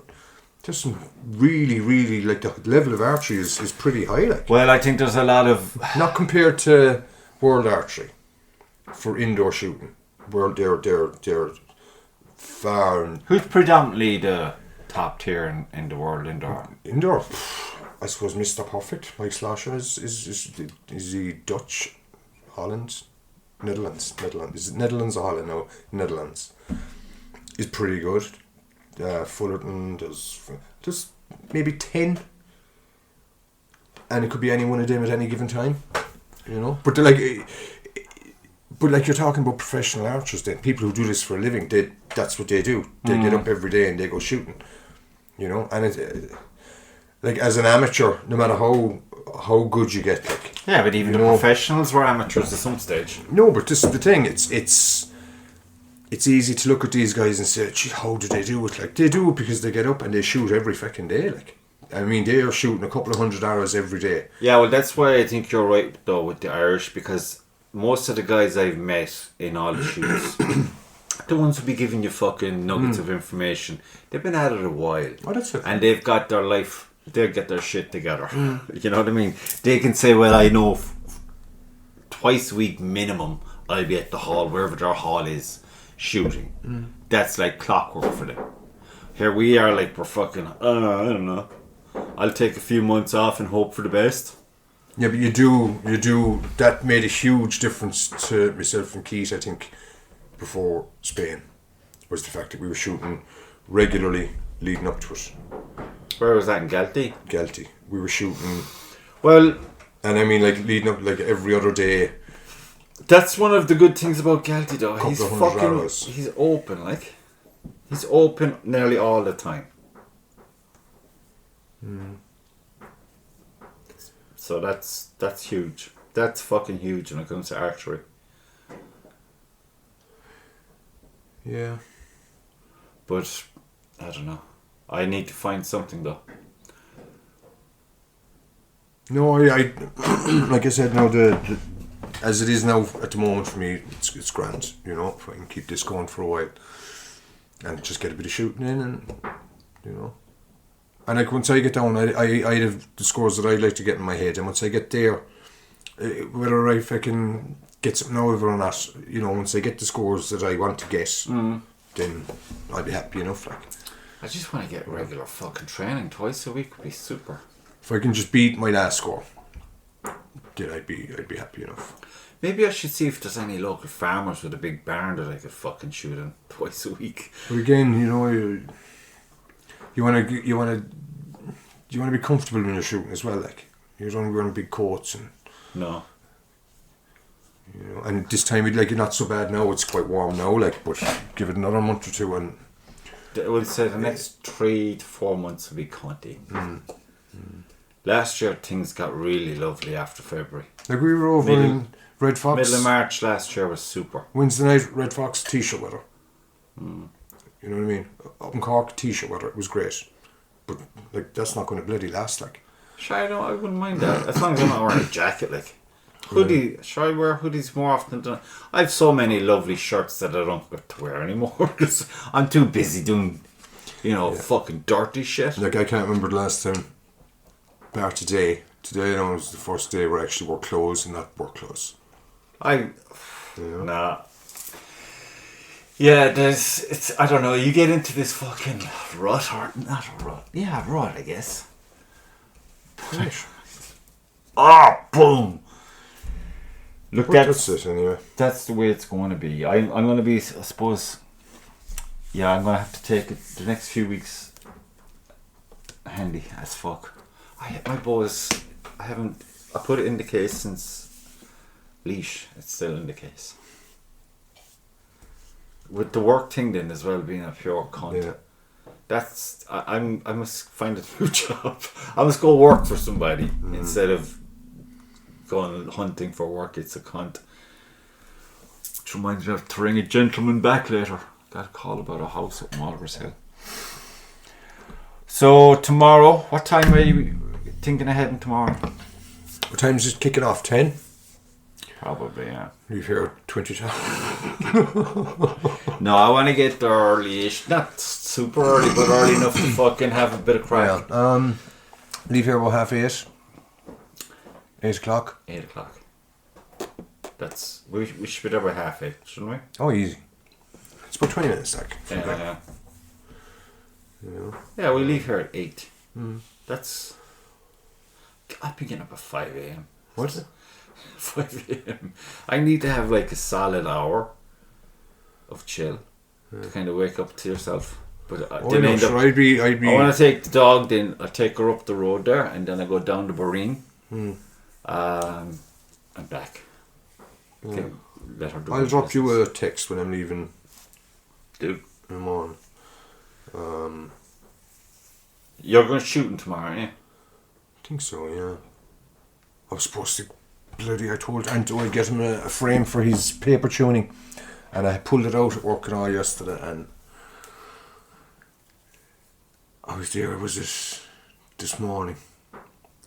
there's some really like the level of archery is pretty high, like. Well, I think there's a lot of not compared to world archery for indoor shooting, where they're far. Who's predominantly the top tier in the world indoor? Indoor, I suppose Mr. Perfect, Mike Slosher is he Dutch, Holland, Netherlands. Is it Netherlands or Holland? No, Netherlands. Is pretty good. Fullerton, there's maybe 10, and it could be any one of them at any given time, you know. But you're talking about professional archers, then people who do this for a living. That's what they do. They get up every day and they go shooting, you know. And it, like as an amateur, no matter how good you get, like yeah, but even the professionals were amateurs at some stage. No, but this is the thing. It's easy to look at these guys and say, gee, how do they do it? Like, they do it because they get up and they shoot every fucking day. Like, I mean, they are shooting a couple of 100 hours every day. Yeah, well, that's why I think you're right, though, with the Irish, because most of the guys I've met in all the shoots, the ones who be giving you fucking nuggets of information, they've been at it a while. Oh, that's okay. And they've got their life, they'll get their shit together. You know what I mean? They can say, well, I know twice a week minimum I'll be at the hall, wherever their hall is, shooting. That's like clockwork for them. Here we are, like, we're fucking I don't know, I'll take a few months off and hope for the best. Yeah, but you do that made a huge difference to myself and Keith, I think, before Spain, was the fact that we were shooting regularly leading up to it. Where was that, in Galtee? Galtee. We were shooting, well, and I mean, like, leading up, like, every other day. That's one of the good things about Galtee, though. He's fucking hours. He's open, like. He's open nearly all the time. So that's huge. That's fucking huge when it comes to archery. Yeah. But I don't know. I need to find something, though. No, I like I said, no, the as it is now at the moment for me, it's grand, you know, if I can keep this going for a while and just get a bit of shooting in, and you know, and like once I get down, I have the scores that I'd like to get in my head, and once I get there, whether I fucking get something out of it or not, you know, once I get the scores that I want to get, then I'll be happy enough, like. I just want to get regular fucking training twice a week would be super. If I can just beat my last score, then I'd be happy enough. Maybe I should see if there's any local farmers with a big barn that I could fucking shoot in twice a week. But again, you know, you want to be comfortable when you're shooting as well. Like, you don't wear big coats and no. You know, and this time like not so bad now. It's quite warm now. Like, but give it another month or two, and I would say the next 3 to 4 months will be cunty. Last year things got really lovely after February. Like we were over in Red Fox. Middle of March last year was super. Wednesday night, Red Fox t-shirt weather. You know what I mean? Up in Cork, t-shirt weather. It was great. But like that's not going to bloody last. Like. Sure, I wouldn't mind that as long as I'm not wearing a jacket. Like hoodie. Yeah. Should I wear hoodies more often than I have so many lovely shirts that I don't get to wear anymore because I'm too busy doing, you know, fucking dirty shit. Like I can't remember the last time. Bar today, you know, was the first day where I actually wore clothes and not work clothes. Nah. Yeah, I don't know, you get into this fucking rut, or not a rut. Yeah, rut, I guess. Right. Boom! Look, that's it anyway. That's the way it's going to be. I'm going to be, I suppose, yeah, I'm going to have to take it the next few weeks handy as fuck. My bow is, I put it in the case since leash. It's still in the case. With the work thing then as well being a pure cunt. Yeah. That's, I must find a new job. I must go work for somebody instead of going hunting for work. It's a cunt. Which reminds me to ring a gentleman back later. Got a call about a house up in Oliver's Hill. So tomorrow, what time are you thinking of heading tomorrow? What time is it kicking off? 10? Probably, yeah. Leave here at 20 to. No, I want to get there early-ish. Not super early, but early enough to fucking have a bit of crack. Yeah. Leave here about 8:30. 8 o'clock. 8 o'clock. That's... We should be there by 8:30, shouldn't we? Oh, easy. It's about 20 minutes, like. Yeah. You know? Yeah, we leave here at 8. That's... I'll be getting up at 5 a.m. What is it? 5 a.m. I need to have like a solid hour of chill to kind of wake up to yourself. But then end up, I'd be. I want to take the dog. Then I take her up the road there, and then I go down to Boreen. And back. Okay, let her do. I'll drop you a text when I'm leaving. Dude, in the morning. You're going shooting tomorrow, aren't you? I think so. Yeah. I was supposed to. I told Anto I'd get him a frame for his paper tuning, and I pulled it out at work and all yesterday, and I was there. It was this morning.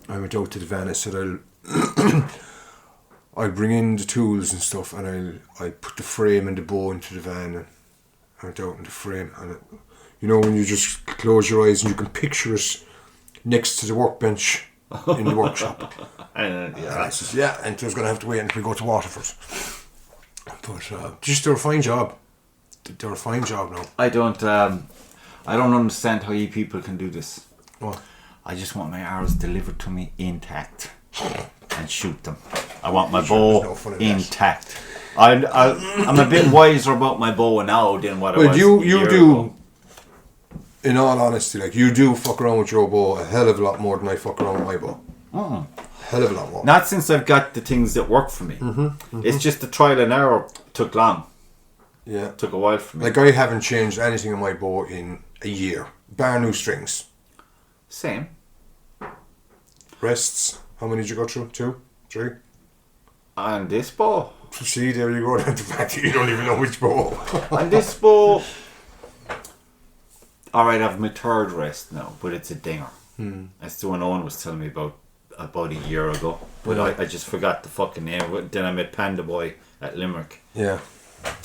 I went out to the van. I said I'll bring in the tools and stuff, and I put the frame and the bow into the van, and I went out in the frame, and you know when you just close your eyes and you can picture it next to the workbench in the workshop. And I said, yeah, and I was going to have to wait until we go to Waterford. But just they're a fine job. They're a fine job now. I don't understand how you people can do this. What? I just want my arrows delivered to me intact and shoot them. I want my bow intact. I'm a bit wiser about my bow now than what I was. You do. In all honesty, like you do fuck around with your bow a hell of a lot more than I fuck around with my bow. Hell of a lot more. Not since I've got the things that work for me. It's just the trial and error took long. Yeah. Took a while for me. Like I haven't changed anything on my bow in a year. Bar new strings. Same. Rests. How many did you go through? 2? 3? On this bow. See, there you go. The fact that you don't even know which bow. On this bow. Alright, I have my 3rd rest now, but it's a dinger. That's the one Owen was telling me about a year ago. But I just forgot the fucking name. Then I met Panda Boy at Limerick. Yeah.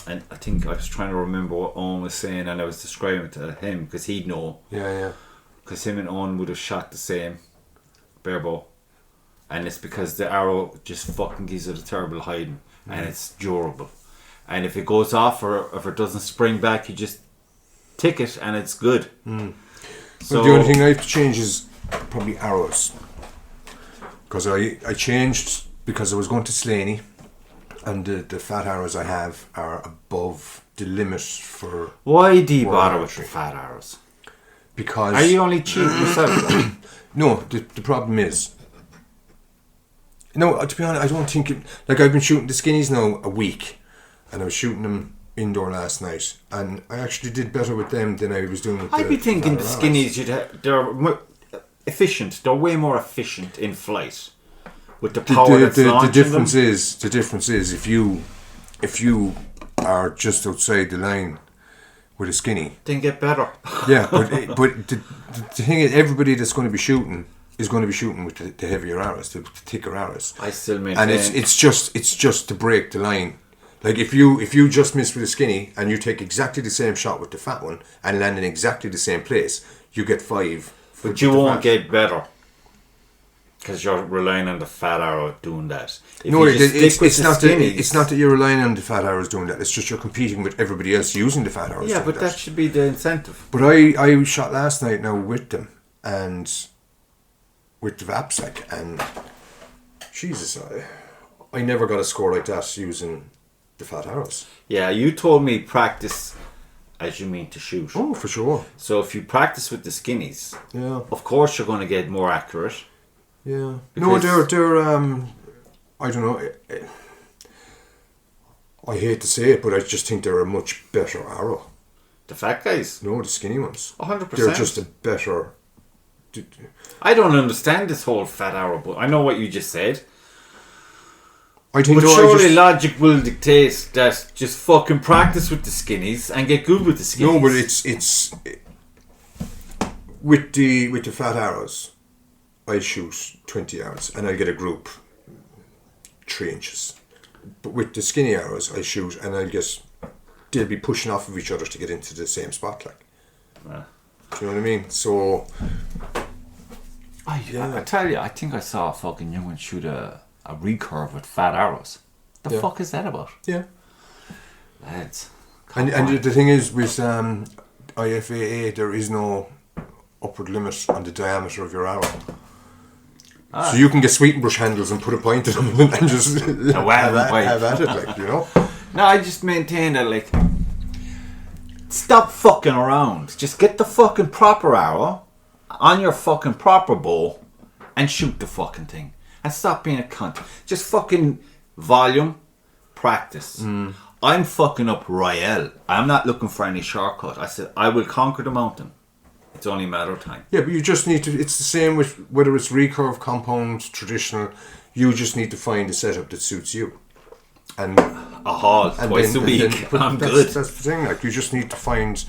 And I think I was trying to remember what Owen was saying, and I was describing it to him because he'd know. Yeah. Because him and Owen would have shot the same bare bow. And it's because the arrow just fucking gives it a terrible hiding. And it's durable. And if it goes off or if it doesn't spring back, you just tick it and it's good. So the only thing I have to change is probably arrows. Because I changed because I was going to Slaney, and the fat arrows I have are above the limit for. Why do you bother with the fat arrows? Because are you only cheating yourself? No, the problem is. No, to be honest, I don't think it. Like I've been shooting the skinnies now a week, and I was shooting them indoor last night, and I actually did better with them than I was doing with I'd be thinking the skinnies they're efficient. They're way more efficient in flight with the power that's launching them. The difference is if you are just outside the line with a skinny, then get better. Yeah, but the thing is, everybody that's going to be shooting is going to be shooting with the heavier arrows, the thicker arrows. I still maintain, and it's just to break the line. Like if you just miss with a skinny and you take exactly the same shot with the fat one and land in exactly the same place, you get 5. But you won't get better because you're relying on the fat arrow doing that. It's not that you're relying on the fat arrows doing that. It's just you're competing with everybody else using the fat arrows. Yeah, but that should be the incentive. But I shot last night now with them and with the Vaps and Jesus, I never got a score like that using the fat arrows. Yeah, you told me practice as you mean to shoot. Oh, for sure. So if you practice with the skinnies, yeah, of course you're going to get more accurate. Yeah. No, they're I don't know. I hate to say it, but I just think they're a much better arrow. The fat guys? No, the skinny ones. 100%. They're just a better. I don't understand this whole fat arrow, but I know what you just said. I think but surely logic will dictate that just fucking practice with the skinnies and get good with the skinnies. No, but it's with the flat arrows, I shoot 20 yards and I get a group 3 inches. But with the skinny arrows, I shoot and they'll be pushing off of each other to get into the same spot, like. Do you know what I mean? So I tell you, I think I saw a fucking young one shoot a recurve with fat arrows. The fuck is that about? Yeah. Lads. And the thing is, with IFAA, there is no upward limit on the diameter of your arrow. So you can get sweet brush handles and put a point in them and just have at it, like, you know? No, I just maintain that, like, stop fucking around. Just get the fucking proper arrow on your fucking proper bow and shoot the fucking thing. And stop being a cunt. Just fucking volume, practice. I'm fucking up Royale. I'm not looking for any shortcut. I said, I will conquer the mountain. It's only a matter of time. Yeah, but you just need to, it's the same with whether it's recurve, compound, traditional, you just need to find a setup that suits you. And a haul twice a week. I'm good. That's the thing, like, you just need to find,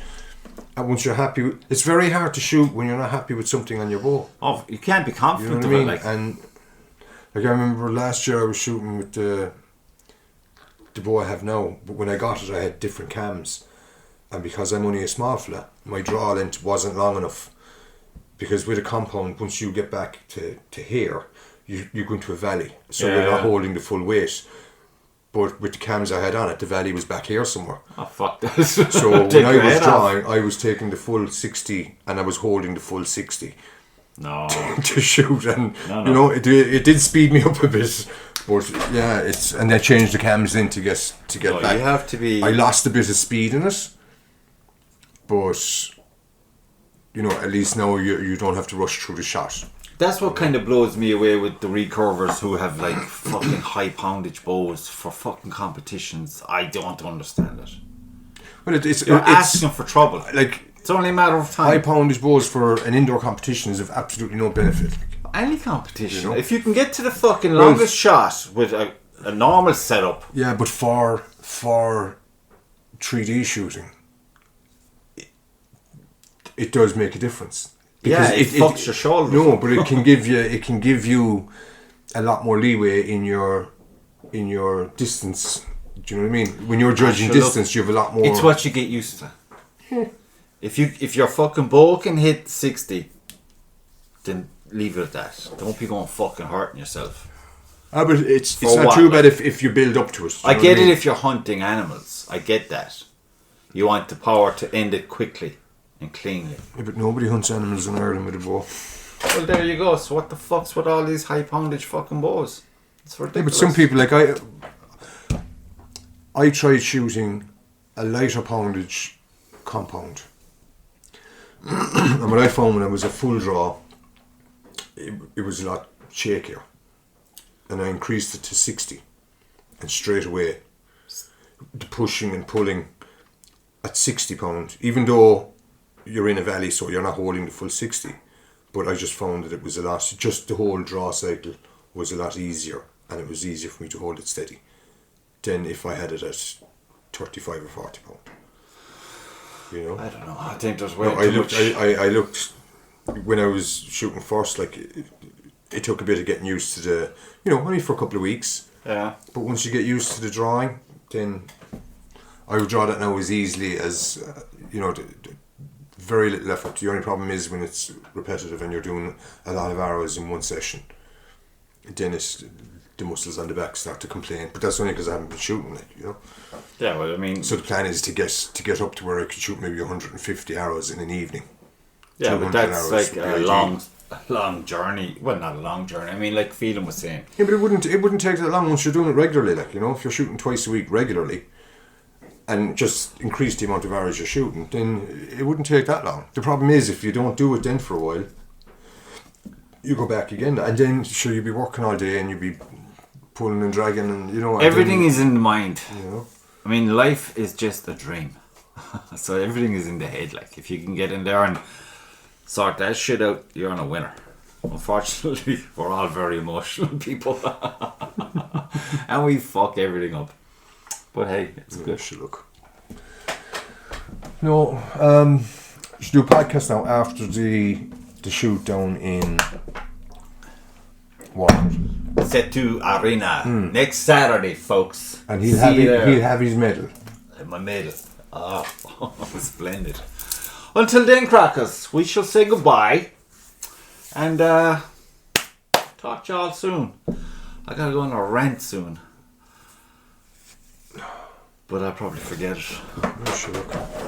and once you're happy, it's very hard to shoot when you're not happy with something on your bow. Oh, you can't be confident, you know what I mean? Like. And like, I remember last year I was shooting with the bow I have now, but when I got it I had different cams, and because I'm only a small fella, my draw length wasn't long enough, because with a compound, once you get back to here, you go into a valley, so you're not holding the full weight. But with the cams I had on it, the valley was back here somewhere. Oh, fuck this. So when I was drawing, I was taking the full 60 and I was holding the full 60. No. To shoot, and you know, it did speed me up a bit. But yeah, and they changed the cams in to get back. You have to be. I lost a bit of speed in it, but you know, at least now you don't have to rush through the shot. That's what kind of blows me away with the recurvers who have like fucking high poundage bows for fucking competitions. I don't understand it. Well, it's asking for trouble. Like, it's only a matter of time. High poundage bows for an indoor competition is of absolutely no benefit. Any competition, you know? If you can get to the fucking longest shot with a normal setup. Yeah, but for 3D shooting, it does make a difference. Because it fucks your shoulder. No, but it can give you a lot more leeway in your distance. Do you know what I mean? When you're judging distance, you have a lot more. It's what you get used to. Yeah. If your fucking bow can hit 60, then leave it at that. Don't be going fucking hurting yourself. But it's not too bad if you build up to it. I get it if you're hunting animals. I get that. You want the power to end it quickly and cleanly. Yeah, but nobody hunts animals in Ireland with a bow. Well, there you go. So what the fuck's with all these high poundage fucking bows? It's ridiculous. Yeah, but some people, like I tried shooting a lighter poundage compound. And what I found when I was a full draw, it was a lot shakier. And I increased it to 60. And straight away, the pushing and pulling at 60 pound, even though you're in a valley, so you're not holding the full 60. But I just found that it was just the whole draw cycle was a lot easier, and it was easier for me to hold it steady than if I had it at 35 or 40 pound. You know? I don't know. I think there's way too much. I looked, when I was shooting first, like, it took a bit of getting used to the, you know, only for a couple of weeks. Yeah. But once you get used to the drawing, then I would draw that now as easily as, you know, very little effort. The only problem is when it's repetitive and you're doing a lot of arrows in one session, then the muscles on the back start to complain. But that's only because I haven't been shooting, like, you know. Yeah, well, I mean. So the plan is to get up to where I could shoot maybe 150 arrows in an evening. Yeah, but that's like a long journey. Well, not a long journey. I mean, like Phelan was saying. Yeah, but it wouldn't take that long once you're doing it regularly. Like, you know, if you're shooting twice a week regularly, and just increase the amount of arrows you're shooting, then it wouldn't take that long. The problem is, if you don't do it then for a while, you go back again, and then sure you'll be working all day and you'll be pulling and dragging, and you know everything is in the mind. You know, I mean, life is just a dream, so everything is in the head. Like, if you can get in there and sort that shit out, you're on a winner. Unfortunately, we're all very emotional people. And we fuck everything up. But hey, it's good. Look. No, should do a podcast now after the shoot down in Waterford. Set to Arena next Saturday, folks. And he'll have his medal. My medal. Oh, splendid. Until then, crackers, we shall say goodbye. And talk to y'all soon. I gotta go on a rant soon. But I'll probably forget it. Oh, sure.